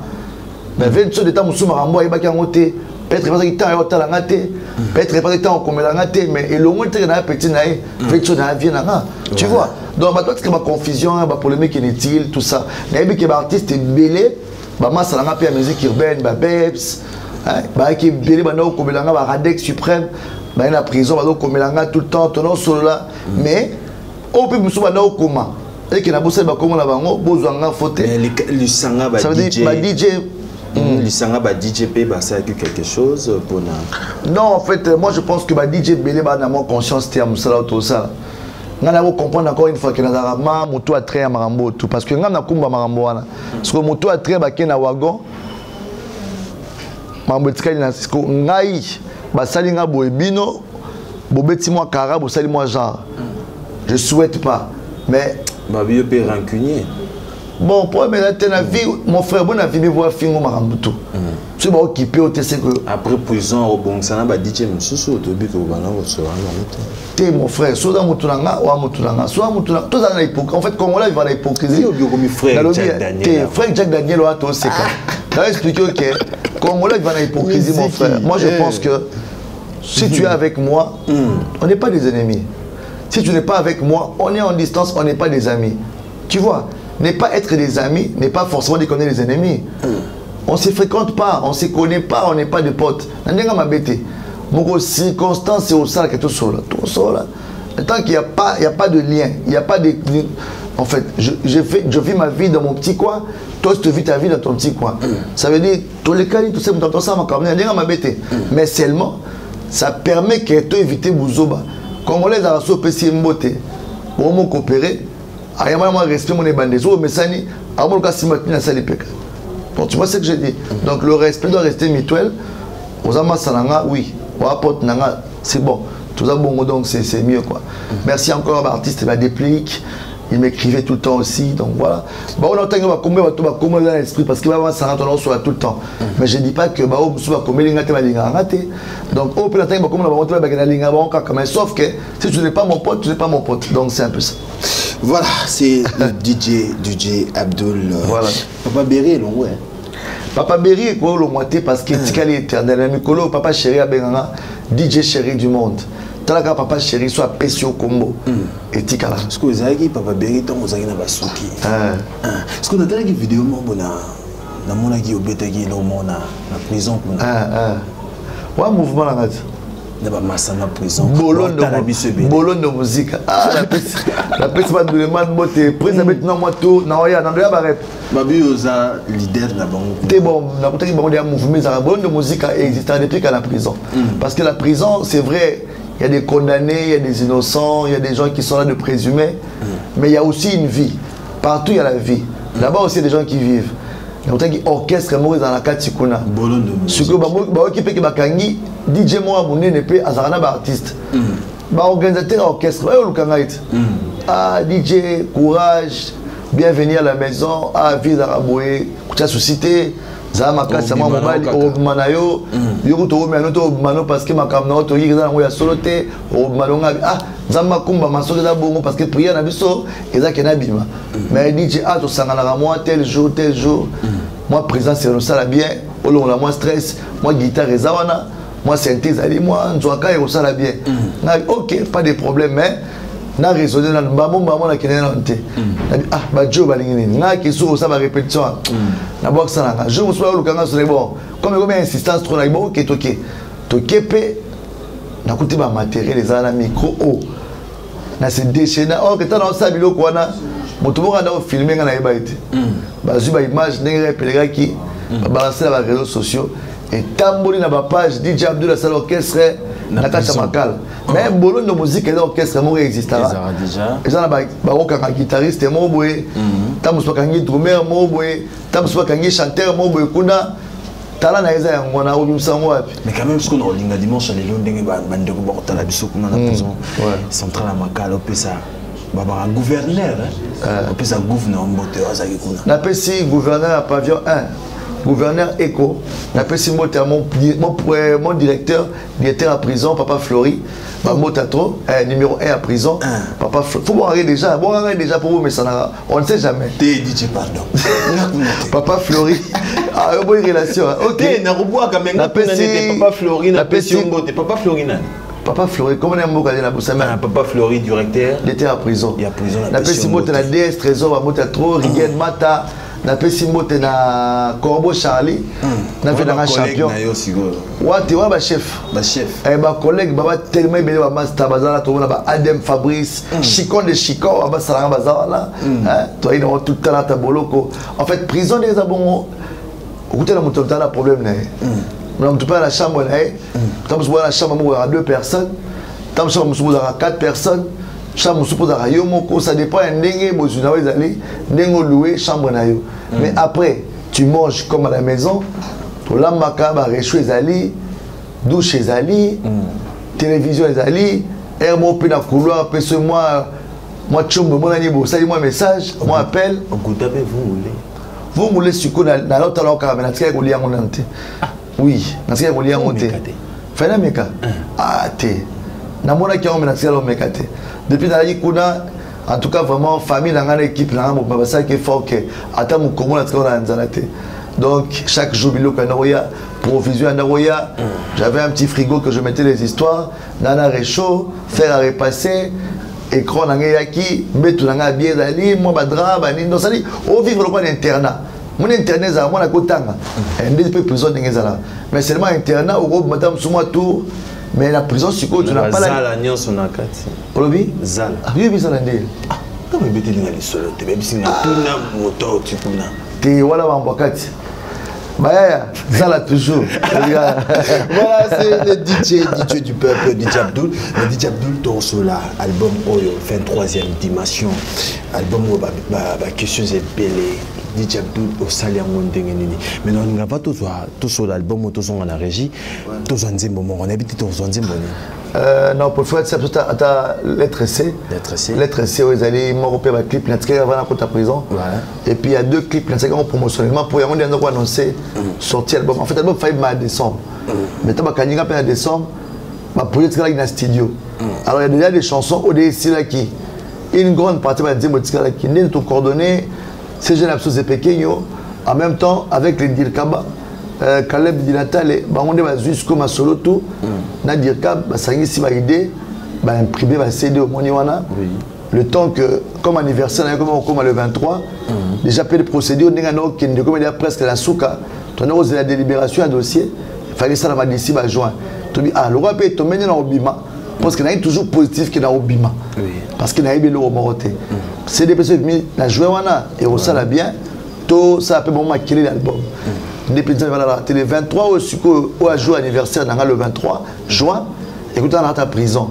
mais 20 de temps muso marambo ayebaki ngote peut-être parce qu'il temps au talanga té peut-être parce qu'il temps comme la té mais et le moins que na petit naé fait chose na vie nanga tu vois donc bah toi c'est ma confusion bah polémique inutile tout ça na yebi que ba artiste belé ba masalanga pe musique urbaine ba Babes bah qui belé ba no comme langa ba Radex suprême bah na prison ba do comme langa tout le temps tono solo là mais on peut muso ba no comment et que na bosse ba comme la bango bozanga faute
le sanga ba DJ
ça veut dire ba DJ
Lisanga ba DJP bah ça a quelque chose pour na.
Non en fait moi je pense que ba DJ belé ba na mon conscience terme ça là tout ça. Ngana ko comprendre encore une fois que na ma moto a très marambo tout parce que ngana kumba marambo wana. Parce que moto a très ba na wagon. Mambo tikali na siko ngai ba salinga boebino bobeti moi kara bo sali moi genre. Je souhaite pas mais
ba bio pe rancunier.
bon pour mais la vie mon frère bon a vie voir fingo marambuto tu vas occuper au TC que
après prison au bon ça na DJ msusu au tobi que bana votre
t'es mon frère soit mutulanga ou mutulanga soit mutulanga tout ça na hypocrisie en fait comme on là il va la hypocrisie
comme frère Jack Daniel
frère Jack Daniel ou to c'est quand là expliquer que comme on là il va la hypocrisie mon frère moi je pense que si tu es avec moi on n'est pas des ennemis si tu n'es pas avec moi on est en distance on n'est pas des amis tu vois. Ne pas être des amis n'est pas forcément de connaître les ennemis. On ne se fréquente pas, on ne se connaît pas, on n'est pas de potes. Mon circonstance, c'est au sein que tout seul. Tant qu'il n'y a pas de lien, il n'y a pas de. En fait, je vis ma vie dans mon petit coin, toi tu vis ta vie dans ton petit coin. Ça veut dire, tous les cas, tout ça, mais seulement, ça permet que tu évites Bouzoba. Comme on les a reçus au PC Mbote, pour me coopérer. Moi respect mon ébandezo mais ça ni avant le si maintenant ça les peka. Donc tu vois ce que je dis. Donc le respect doit rester mutuel. Aux amas salanga oui, au apporte nanga c'est bon. Tout ça bon donc c'est mieux quoi. Merci encore à l'artiste la déplique. Il m'écrivait tout le temps aussi donc voilà. Bah on entend que va combien dans l'esprit parce que va ça on soit tout le temps. Mais je dis pas que bah on soit combien linga te va linga raté. Donc au peut attendre comme on va monter la linga bon quand même sauf que si tu n'es pas mon pote, tu n'es pas mon pote. Donc c'est un peu ça.
Voilà, c'est le DJ Abdul.
Voilà.
Papa Berry, non, ouais.
Papa Berry est quoi le moitié parce qu'il est éternel. Mikolo, papa chéri à Benganga, DJ chéri du monde. Talaka papa chéri soit Pessio Combo. Et Tikala.
Est-ce que vous avez papa Berry, tant vous avez Basuki. Est-ce que vous avez une vidéo, na mona qui obéta qui là na prison pour
ouais mouvement là
na masana prison
bolon de musique la peste pas de demande boté prise avec non moi tout na oya na doya barret
babi oza leader na bango
t'es bon na côté bango de mouvement ça bolon de musique existe depuis qu'à la prison parce que la prison c'est vrai il y a des condamnés il y a des innocents il y a des gens qui sont là de présumés mais il y a aussi une vie partout il y a la vie là-bas aussi il y a des gens qui vivent. Il y a un orchestre dans la Katikuna. Ce que je bakangi DJ moi abonné ne peut azarana ba artiste. Ba organisateur orchestre. Ah DJ courage, bienvenue à la maison. Ah vie d'Araboué, kucha société. Zama kasa mwa mobali obmanayo. Yoko to mano to mano parce que makamna to yiza ngo ya solote obmano ngabi. Ah zama kumba masoke da bongo parce que prière na biso ezaki na bima. Mais DJ a to sangana moi tel jour. Moi présent c'est ça la bien. On a moins stress. Moi guitare ezawana. Moi synthèse ali moi nzwaka et ça la bien. OK, pas de problème mais na raisonner na mbamo na kenena nte. Ah ba jo balingini. Na kiso ça va répétition. Na box ça na. Je me suis lukanga sur les bon. Comme insistance trop na bon OK tokepe na kuti ba matériel les ana micro o. Na se déchaîner. Oh que t'as dans ça biloko wana. Moto bonga na filmer na yeba ite. Ba zuba image ndenge pelega ki ba balancer na réseaux sociaux et tamboli na ba page DJ Abdul la salle orchestre na kata makala. Mais bolon de musique et d'orchestre mo existera.
Déjà.
Et ça na ba rockanga guitariste mo boye. Tamu so kangi drummer mo boye. Tamu so kangi chanteur mo boye kuna. Tala na eza yango na obimsa ngo wapi.
Mais quand même ce qu'on a linga dimanche les lo ndenge ba ndeko ba kotala biso kuna na prison. Centrale makala opesa. Baba gouverneur opesa gouverneur mbote azaki kuna.
Na pesi gouverneur à pavillon 1. Gouverneur Eco, la pesi mbote mon directeur à prison papa Flori, Motato numéro 1 à prison papa Flori. Faut voir déjà pour vous mais ça on ne sait jamais.
T'es dit pardon.
Papa Flori. Ah bonne relation. OK,
na roboa quand même papa Flori na pesi mbote papa Flori na.
Papa Flori, comment on a la Boussama?
Papa Flori, directeur.
Il était à prison.
Il y a prison.
La Pessimote, la DS, Trésor, Motatro, Riguen Mata, la Pessimote, na Corbeau Charlie, na fait un champion. Ouais, tu vois, ma chef.
Ma chef.
Et ma collègue, ma tellement bien, ma master, bazala, tout le monde, Adem Fabrice, Chicon de Chicon, ma salam bazala, toi, il a tout le temps à ta boloko. En fait, prison des abons, écoutez, la moto, t'as un problème, on ne peut pas la chambre, quand vous la chambre, il y a 2 personnes, quand vous avez 4 personnes, chambre, ça dépend de louer chambre. Mais après, tu manges comme à la maison, tu as macabre, réchaud les douche les télévision les air dans le couloir, moi Moi, Tchombo, mon ami, ça y est, moi, message, moi, appel. Vous voulez ce qu'on a dans l'autre alors quand même, on l'a monté. Oui, on l'a monté. Fais la méca. Ah, t'es. Namona qui a menacé l'homme mécaté. Depuis dans la Yikuna, en tout cas, vraiment, famille, dans l'équipe, là, mon ça qui est fort, que attends, mon comment on a nzalate. Donc, chaque jour, il y a provision à j'avais un petit frigo que je mettais les histoires, nana réchaud, fer à repasser. Écran nangayaki metu nanga bien dali moi badra bani donc ça dit au vivre quoi l'internat mon internet ça moi la kotanga ndé peu prison ngezala mais seulement internat au groupe madame sous moi tour mais la prison c'est quoi tu n'as pas la
zala nyonso na kati
olobi
zala
oui zala ndé
ah comme beteli na lisolo te même si na tuna moto tu kuna
te wala wambakati Bah, ça là toujours.
Voilà, c'est le DJ du peuple, DJ Abdul. Le DJ Abdul, dans ce là, album 23e dimension. Album où question est belle. DJ Abdul au salaire mondial. Mais on n'a pas tout sur l'album ou tout sur la régie. Tout sur un moment. On habite tout sur un moment.
Non, pour faire ça, tu as lettre C. Lettre C, ils allaient m'opérer ma clip, avant la côte à prison. Et puis il y a 2 clips, promotionnellement, pour y avoir annoncé sortir l'album. En fait, l'album faillit en décembre. Mais tu as en décembre, ma projet est dans le studio. Alors il y a déjà des chansons au DSI là qui. Une grande partie va dire qui n'est tout coordonné, ces jeunes absous et péqueños, en même temps avec les Dirkaba. Caleb Dinatale, on est jusqu'au ma solo tout, na Dirkab, ça y est si ma idée, imprimé va céder au Moniwana. Le temps que, comme anniversaire, comme le 23, déjà fait les procédures, on a comme presque la souka, on a osé la délibération un dossier, il fallait ça la d'ici à juin. Tu dis ah le roi peut tomber dans Obima, parce qu'il y a toujours positif qui est dans Obima, parce qu'il y a eu le Moroté. C'est des personnes qui ont joué et on sait bien, tout ça peut vraiment maquiller l'album. Le 23 au jour anniversaire le 23 juin, écoutez, on a ta prison.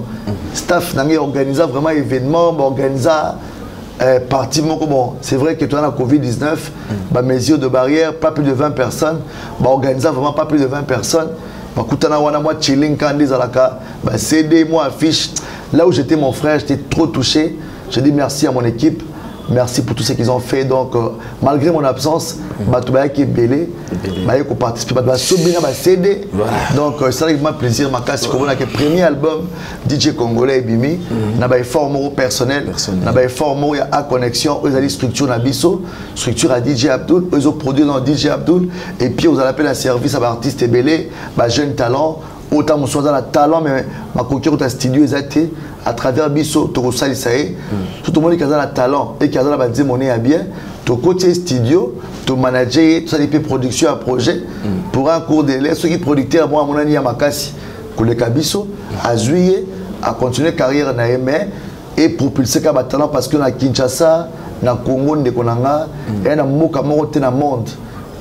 Staff n'a organisé vraiment événement, organisé parti. C'est vrai que tu as la Covid-19, mesures de barrière, pas plus de 20 personnes, organisé vraiment pas plus de 20 personnes. Écoutez, on a moi chilling quand on CD, moi affiche. Là où j'étais mon frère, j'étais trop touché. Je dis merci à mon équipe. Merci pour tout ce qu'ils ont fait. Donc, malgré mon absence, Batoubaï qui est belé, Baï qui participe, Batoubaï Soubina va céder. Donc, c'est avec plaisir, ma casse, comme on a le premier album DJ Congolais et Bimi, n'a pas fort mot personnel, n'a pas fort mot à connexion, ils ont dit structure na biso, structure à DJ Abdul, ils ont produit dans DJ Abdul, et puis ils ont appelé un service à l'artiste et belé, jeune talent. Autant mon choix talent mais ma coquille au studio exacté à travers biso to salisae tout le monde qui a talent et qui a la dire mon à bien to côté studio to manager tout ça les production à projet pour un cours délai ceux qui producteurs moi mon ami à makasi que le kabiso à juillet à continuer carrière na aimé et propulser ka talent parce que na Kinshasa na Congo ndekonanga et na moka moko te na monde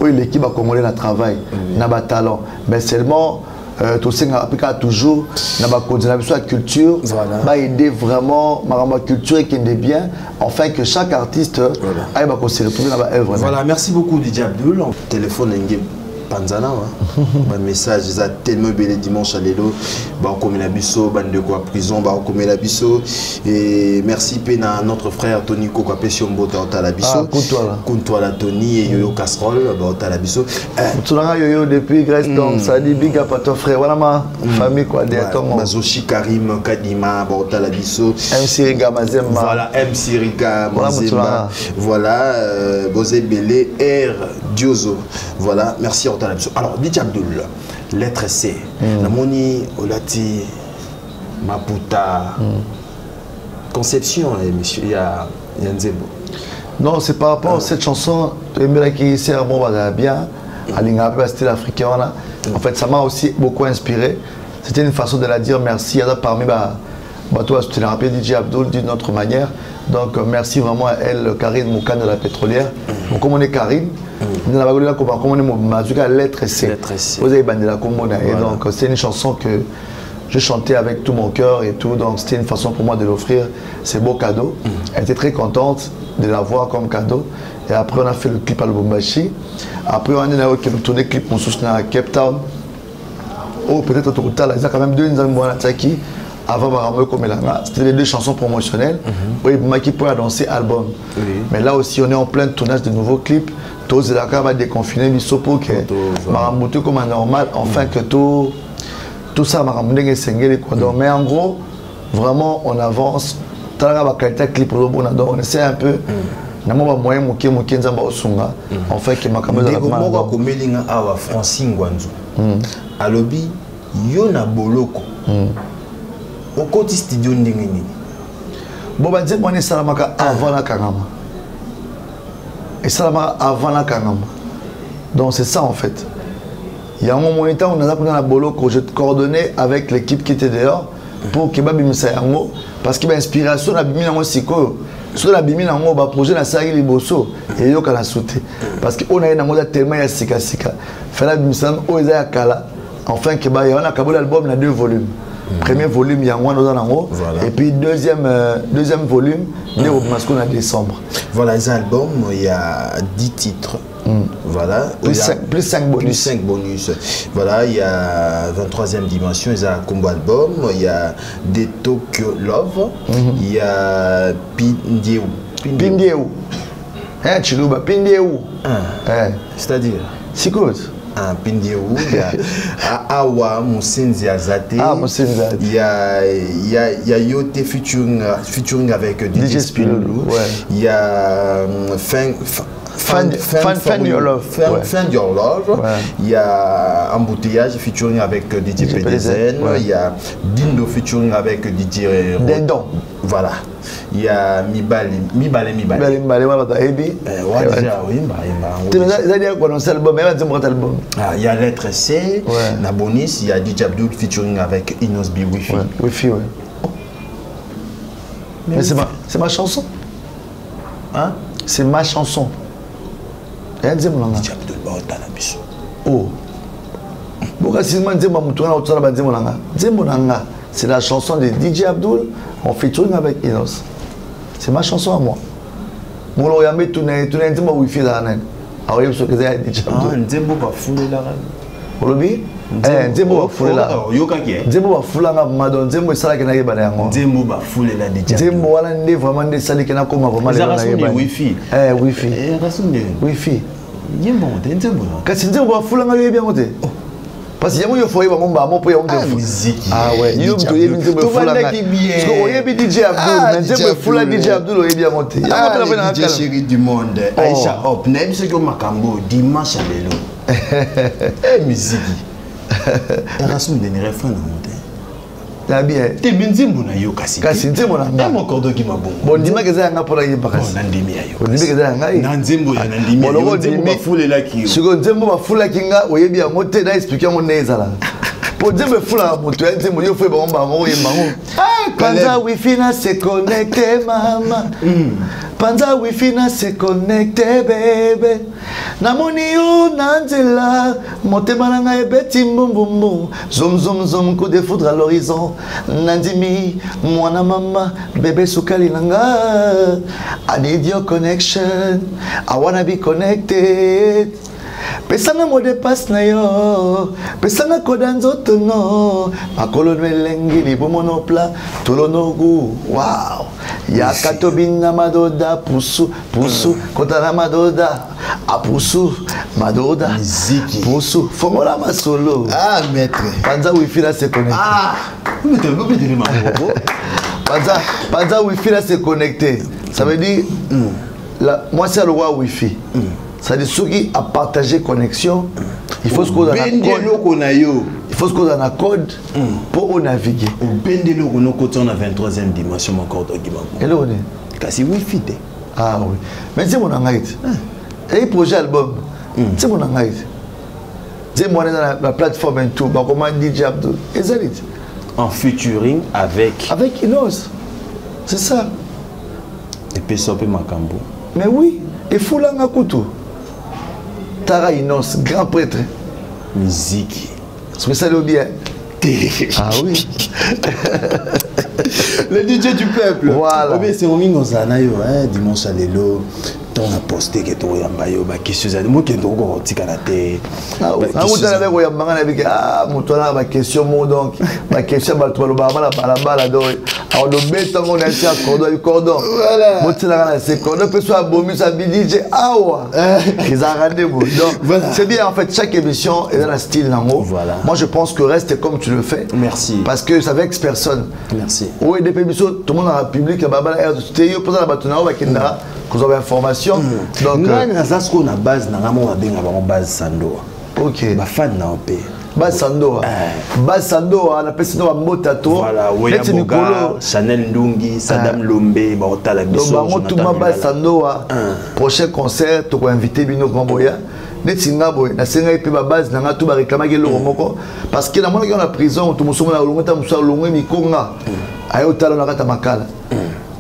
où l'équipe a congolais na travail na ba talent mais seulement tout ça toujours la culture va aider vraiment ma culture et qui est bien enfin que chaque artiste aille se retrouver dans la œuvre.
Voilà, merci beaucoup DJ Abdul. Téléphone Panzana, un message, ils ont tellement belé dimanche à l'élo, comme la bisso, de quoi prison, comme la bisso. Et merci à notre frère Tony Koko Pession Bota la bisso. Kuntoa la Tony et Yoyo Casserole, Bota la bisso.
Tu l'as Yoyo depuis Grèce, donc ça dit big up à ton frère. Voilà ma famille quoi, directement.
Mazoshi Karim Kadima, Bota la bisso.
MC Riga Mazemba.
Voilà, MC Riga Mazemba. Voilà, Bosé Belé, R Diozo. Voilà, merci. Alors, DJ Abdul, lettre C, la moni, Olati, Maputa, conception, monsieur, il y a Nzebo.
Non, c'est par rapport à cette chanson, qui sert bien, à l'Ingape, style africain. En fait, ça m'a aussi beaucoup inspiré. C'était une façon de la dire merci. Il y a parmi toi, je te l'ai rappelé, DJ Abdul, d'une autre manière. Donc, merci vraiment à elle, Karine Moukan de la pétrolière. Donc, comme on est Karine, nous avons la lettre C. Vous avez bandé la commune. Et donc, c'est une chanson que je chantais avec tout mon cœur et tout. Donc, c'était une façon pour moi de l'offrir. C'est beau cadeau. Elle était très contente de l'avoir comme cadeau. Et après, on a fait le clip à Lubumbashi. Après, on a tourné le clip à Cape Town. Oh, peut-être au total, il y a quand même 2 ans qui avant Marambo comme Elanga, c'était les 2 chansons promotionnelles. Oui, Maki pour danser album. Mais là aussi, on est en plein tournage de nouveaux clips. Tous les Dakar va déconfiner Misopo que Marambo comme normal, enfin que tout ça Marambo est singé. Mais en gros, vraiment, on avance. Tant que la qualité clip, on essaie un peu. Namo moyen moké nzamba osunga en fait que makambo za
la moko ko melinga awa Francine Ngwanzu alobi yo na boloko okoti studio ndenge nini
bo ba nzembo ne salamaka avant la kangama et salamaka avant la kangama donc c'est ça en fait il y a un moment où on a pris la boloko je coordonné avec l'équipe qui était dehors pour que babimisa yango parce que l'inspiration na bimi nango siko sur la bimi nango ba projet na sagi liboso et yo kala sauter parce que on a nango tellement ya sika fait la bimisa o eza ya kala enfin que ba on a kabol album na 2 volumes premier volume yango na nango et puis deuxième volume né au masco en décembre
voilà les albums il y a 10 titres. Voilà,
plus 5 bonus.
Plus 5 bonus. Voilà, il y a 23e dimension, il y a combo album, il y a des Tokyo Love, il y a Pindieu.
Hein, Chiluba, Pindieu.
C'est-à-dire
Sikot.
Pindieu, il y a Awa, Moussenzi Azate. Il y a Yote featuring avec DJ Spilolo. Il y a
Find Your Love.
Find Your Love. Il y a Embouteillage featuring avec DJ PDZN. Il y a Dindo featuring avec DJ
Dendon.
Voilà. Il y a Mibale.
Il y a
Lettre C, Nabonis, il y a DJ Abdul featuring avec Inos B Wifi.
Wifi, ouais. Mais c'est ma chanson. Hein? C'est ma chanson. Oh. C'est la chanson de DJ Abdul en featuring avec Inos. C'est ma chanson à moi. Mon yamé tourné nzembo wifi la nan. Aoye so que c'est DJ Abdul.
Nzembo ba foulé la ran.
Olobi? Nzembo ba foulé la.
Yoka ki?
Nzembo ba foulé nga madon nzembo sala ke na yeba yango.
Nzembo ba foulé la DJ.
Nzembo wala ndé vraiment ndé sali ke na koma vraiment
na yeba. Wifi.
Wifi.
Rasunde.
Wifi.
Yembo nzembo.
Kasi nzembo ba foulé nga yebi yango te. Parce que il faut y avoir un peu de
musique.
Ah ouais, il y a un DJ Abdul, DJ Abdul est bien monté.
DJ chéri du monde, Aïcha Hop, n'aime ce que Makambo, dimanche à l'élo. Musique. Erasmus de Nérefan à monter.
T'as bien.
T'es bien Nzembo na yo kasi.
Kasi Nzembo na nga.
Mon cordeau qui m'a bon.
Bon, dis-moi que ça nga pour la yeba kasi.
Bon, nandimi ayo.
Bon, dis-moi que ça nga.
Nzembo ya nandimi. Bon, Nzembo ba foule la ki.
Siko Nzembo ba foule ki nga oyebi ya moté na expliquer mon nezala. Pour Nzembo foule la moto, Nzembo yo fait ba ngo yemba ngo. Panza wifi na se connecté mama. Panza wifi na se connecté bébé. Namoni yo nanzela, motema na nga ebeti mbumbumbu. Zoom zoom zoom coup de foudre à l'horizon. Nandimi, mwana mama, bébé sukali nanga. I need your connection. I wanna be connected. Pesanga mo de passe na yo. Pesanga kodanzo tono. Makolo nwelengi libo monopla. Tolonogu. Wow. Yakatobina madoda pusu pusu kotana madoda apusu madoda
Miziki
pusu fongola masolo.
Ah maître.
Panza wifi là se connecté.
Ah.
Panza wifi là se connecté. Ça veut dire moi c'est le roi wifi. Ça veut dire ceux qui a partagé connexion. Il faut ce qu'on a il faut ce qu'on a un code pour naviguer.
Au Bendelo on côté on a 23e dimension mon corps d'Ogimam.
Et là on est
kasi wifi té.
Ah oui. Mais c'est mon engagement. Et projet album. C'est mon engagement. C'est moi dans la plateforme et tout. Bah comment DJ Abdul. Et ça dit.
En featuring avec
Inos. C'est ça.
Et puis ça peut Makambo.
Mais oui. Et Foulanga Koutou. Tara Inos, grand prêtre.
Musique.
C'est ça le bien. Ah oui.
Le DJ du peuple.
Voilà.
C'est Romingo Zanayo, dimanche à l'élo. on a posté que tu as eu ma question moi qui donc on tika na te
on t'a avec ya mangana avec mutona ma question mo donc ma question ba to ba bala do on do beta on a tia cordon voilà mutila na c'est cordon peut soit bomi ça DJ awa ils ont rendez-vous donc c'est bien en fait chaque émission est dans un style nango voilà moi je pense que reste comme tu le fais
merci parce
que ça vexe personne
merci
oui des émissions tout le monde dans le public baba tu yo posa na batuna ba kenda vous avez information donc
ça ce qu'on a base na ngamo ba benga ba base sando
ok
ba fan na op
base sando na pesi no mbota to
voilà
Neti Nicolo
Chanel Ndungi Sadam Lombe ba otala biso
donc bango tout ma base sando prochain concert to ko inviter bino Kamboya Neti ngabo na senga ipe ba base na ngatu ba réclamer le moko parce que na mona ki na prison to musomo na longo ta musa longo mikonga ayo tala na kata makala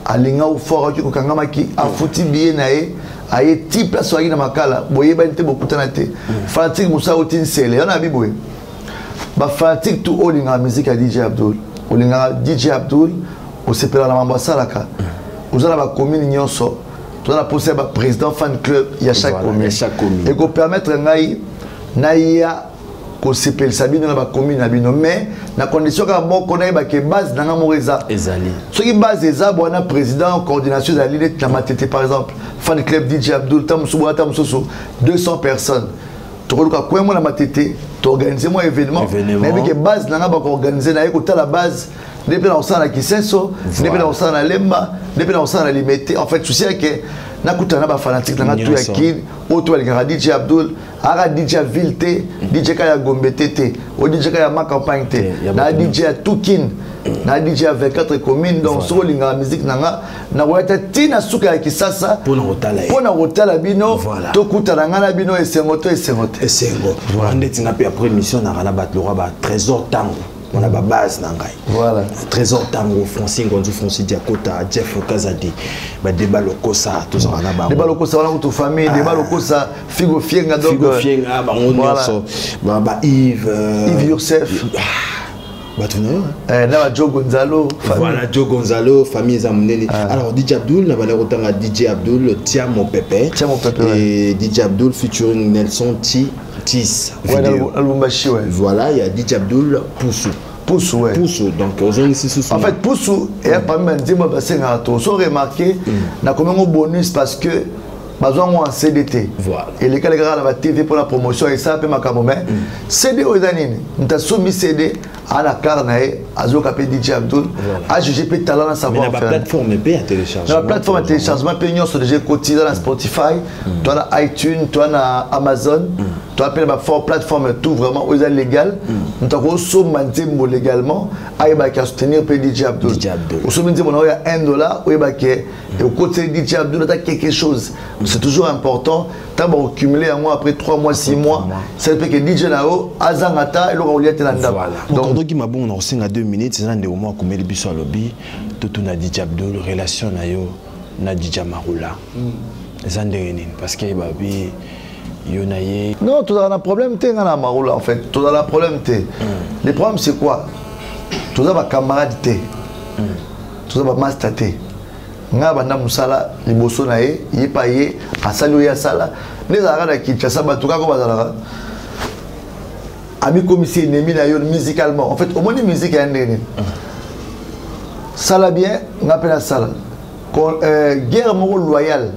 alinga ou fort qui kangamaki afuti bien nae aye ti place waki na makala boye ba nte bokutana te fanatique musa otin sele on a biboye ba fanatique tout olinga musique à DJ Abdul olinga DJ Abdul o sepela na mamba salaka ozala ba commune nyonso to na poser ba président fan club ya chaque commune et ko permettre ngai na ya ko sepel sabino na ba commune na bino mais na condition ka moko na ba ke base na nga moreza
ezali
ce qui base eza bona président coordination de la ligne de matete par exemple fan club DJ Abdul tamusu 200 personnes to ko ka kwemo na matete to organiser moi événement mais que base na nga ba organiser na ko ta la base depuis na osana kisenso depuis na osana lemba depuis na osana limité en fait souci que na kutana ba fanatique na tu yakine auto ali DJ Abdul ara DJ Vilte DJ Kaya Gombetete o DJ Kaya ma campagne te na DJ Tukin na DJ 24 communes donc so linga musique nanga na wata tina suka ya kisasa pona hotala bino to kutana ngana bino esengo
ndeti na pe après mission na rana bat le roi ba trésor tango on a ba base nangai
voilà
trésor tango Francine Gonzo Francis Diakota Jeff Kazadi ba débat lokosa to ça na ba
débat lokosa wana to famille débat lokosa Figo Fienga donc
Figo Fienga ba on nyonso ba Yves
Youssef
ba tu
na Joe Gonzalo
voilà Joe Gonzalo famille zamuneli alors DJ Abdul na ba le rotanga DJ Abdul Tia mon pépé et DJ Abdul featuring Nelson Tis voilà il y a DJ Abdul Poussou
ouais.
Poussou donc
en fait Poussou et parmi les dis moi c'est un retour so remarqué na comme un bonus parce que besoin en CDT
voilà
et les gars à la TV pour la promotion et ça peut makamomé CD aux années n'ta soumis CD à la carnae azo capé DJ Abdul a jugé peut talent à savoir
faire la plateforme peut à télécharger
la plateforme de téléchargement payant sur déjà cotisé dans Spotify toi na iTunes toi na Amazon toi appelle ma plateforme tout vraiment aux légal n'ta ko so mantembo légalement aïe ba ka soutenir DJ Abdul au sommet dit mon il y a $1 ou ba ke et au côté DJ Abdul t'as quelque chose c'est toujours important t'as bon accumuler un mois après 3 mois 6 mois c'est peut que DJ là-haut azangata et l'on lié tena
donc qui m'a bon on a 2 minutes c'est un de au moins comme le biso lobby tout na DJ Abdul relation na yo na DJ Marula zandeni parce que babi yo na ye
non tout a un problème té na Marula en fait tout a un problème té le problème c'est quoi tout a ba camarade té tout a ba master té nga banda musala liboso na ye yipa ye asali ya sala les arana ki tsa batuka ko bazala ami commissaire ennemi na yo musicalement en fait au moins musique ya ndene sala bien nga pena sala guerre moko loyale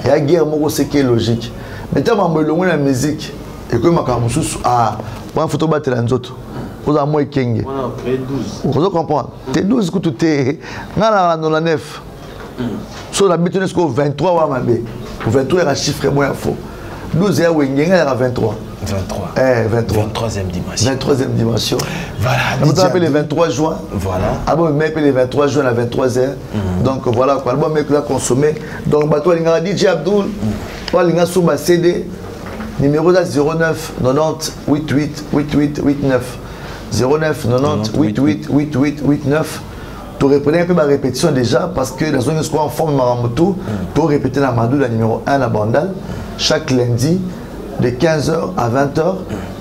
ya guerre moko c'est qui est logique mais tellement mbelongo na musique et que makambo susu bon photo batela nzoto vous a moi kenge vous comprenez t'es 12 kutu te nga na 99 sur la bêtise jusqu'au 23 ou à 23 est un chiffre moins faux 12 est à 23
23e dimension
23e dimension
voilà
on appelle le 23 juin
voilà
album mais le 23 juin à 23h donc voilà quoi album mais que consommé donc bateau linga DJ Abdul toi linga sous CD numéro 09 90 88 88 89 09 90 88 88 89 tu reprenais un peu ma répétition déjà parce que dans une escouade en forme de Maramoto, tu répéter la Madou, la numéro 1 à Bandal, chaque lundi de 15h à 20h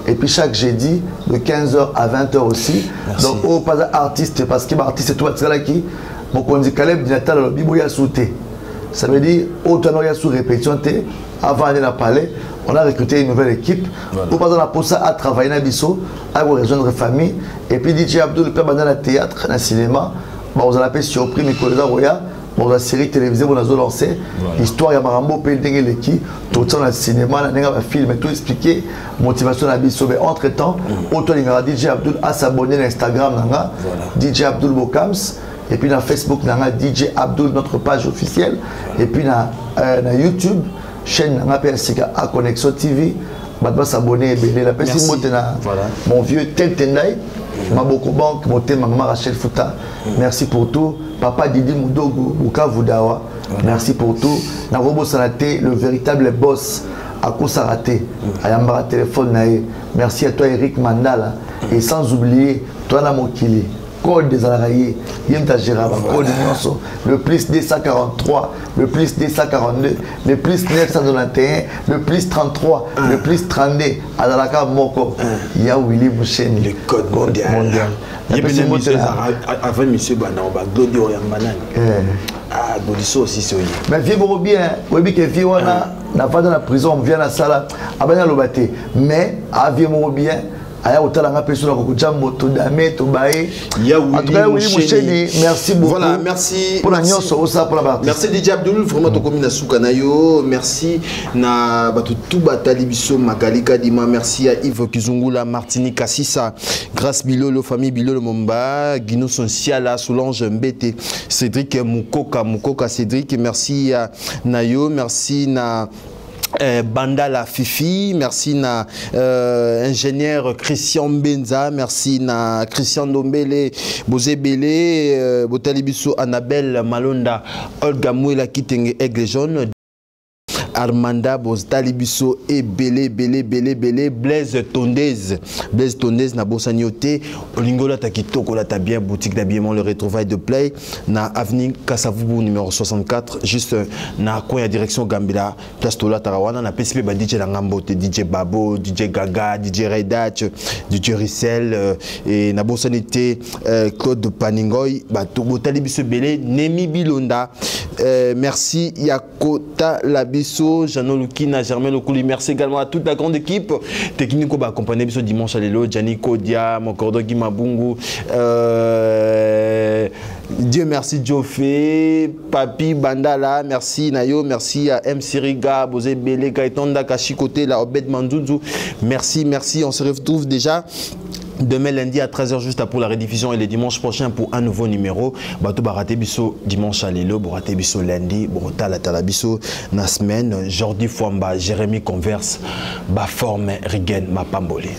et puis chaque jeudi de 15h à 20h aussi. Merci. Donc, au pas artiste parce que l'artiste c'est tout là qui mon conduit Caleb Dinatal le Biboya sauté. Ça veut dire, autant il y a sous répétition, avant d'aller à Palais, on a recruté une nouvelle équipe. Pour passer la poste à travailler dans Bisso, à rejoindre la famille. Et puis DJ Abdul, le dans le théâtre, dans le cinéma, on a appelé surpris Nicolas Roya. Bon, la série télévisée, on a lancé l'histoire de Marambo, Péding et Leki, tout ça dans le cinéma, dans le film, tout expliqué, motivation à Bisso. Mais entre-temps, autant il y a DJ Abdul à s'abonner à Instagram, DJ Abdul Bokams, et puis dans Facebook, DJ Abdul, notre page officielle, et puis dans YouTube, chaîne à Connexion TV, on va s'abonner. Mon vieux Tentendai, Maboko Bank, mon thème, Maman Rachel Fouta, merci pour tout. Papa Didi Moudogo, Bukavu Dawa, merci pour tout. Narobo Sanate, le véritable boss, à Kosarate, à Yambara Téléphone Nae. Merci à toi Eric Mandala. Et sans oublier, toi Namokili, Code des Alaraïs, Yemta Géraba, Code Nyonso, le plus 243, le plus 242, le plus 991, le plus 33, le plus 32, Adalaka Moko, Ya Willy Moucheni.
Le code mondial. Il y a avant M. Banamba, Glodi Oyambanan. Ah, Godiso aussi, c'est oui.
Mais vieux bien, oui, que vieux, on a pas dans la prison, on vient à la salle, à Banya Lobaté. Mais, à vieux bien, aya otala nga peso na kokuja moto dame to bae
ya Willy
Moucheni, merci beaucoup.
Voilà, merci
pour la nyonso osa pour la partie.
Merci DJ Abdul, vraiment to komi na suka na yo. Merci na batu tout batali biso Magalika Dima, merci à Yves Kizungula, Martinique Assissa, Grâce Bilolo, famille Bilolo Momba, Guino Sonciala, Solange Mbete, Cédric Mukoka Cédric, merci à Nayo, merci na Banda la Fifi, merci na ingénieur Christian Benza, merci na Christian Dombele, Bozé Belé, Botalibiso Annabelle Malonda, Olga Mouela Kitenge Aigle Jaune, Armanda Bostalibiso et Belé Blaise Tondez na Bossanioté Olingola Takitoko la bien boutique d'habillement le retrouvaille de Play na avenue Kasavubu numéro 64 juste na coin direction Gambela place Tola Tarawana na PCP DJ Langambote, DJ Babo, DJ Gaga, DJ Redach, DJ Rissel et na Bossanioté Claude Paningoy Botalibiso Belé Nemi Bilonda merci Yakota Labiso Jeannot Lukina, Germain Lokouli, merci également à toute la grande équipe technique qui va accompagner ce dimanche à l'élo, Gianni Kodia, Mokordo Gimabungu, Dieu merci Djofé, Papi Bandala, merci Nayo, merci à M. Siriga, Bozé Bele, Gaetonda, Kachikote, la Obed Manzouzou, merci, on se retrouve déjà demain lundi à 13h juste pour la rediffusion et le dimanche prochain pour un nouveau numéro. Bato Barate Bisso dimanche à l'élo, Barate Bisso lundi, Borota la Talabiso na semaine, Jordi Fouamba, Jérémy Converse, Baforme Rigen Mapambole.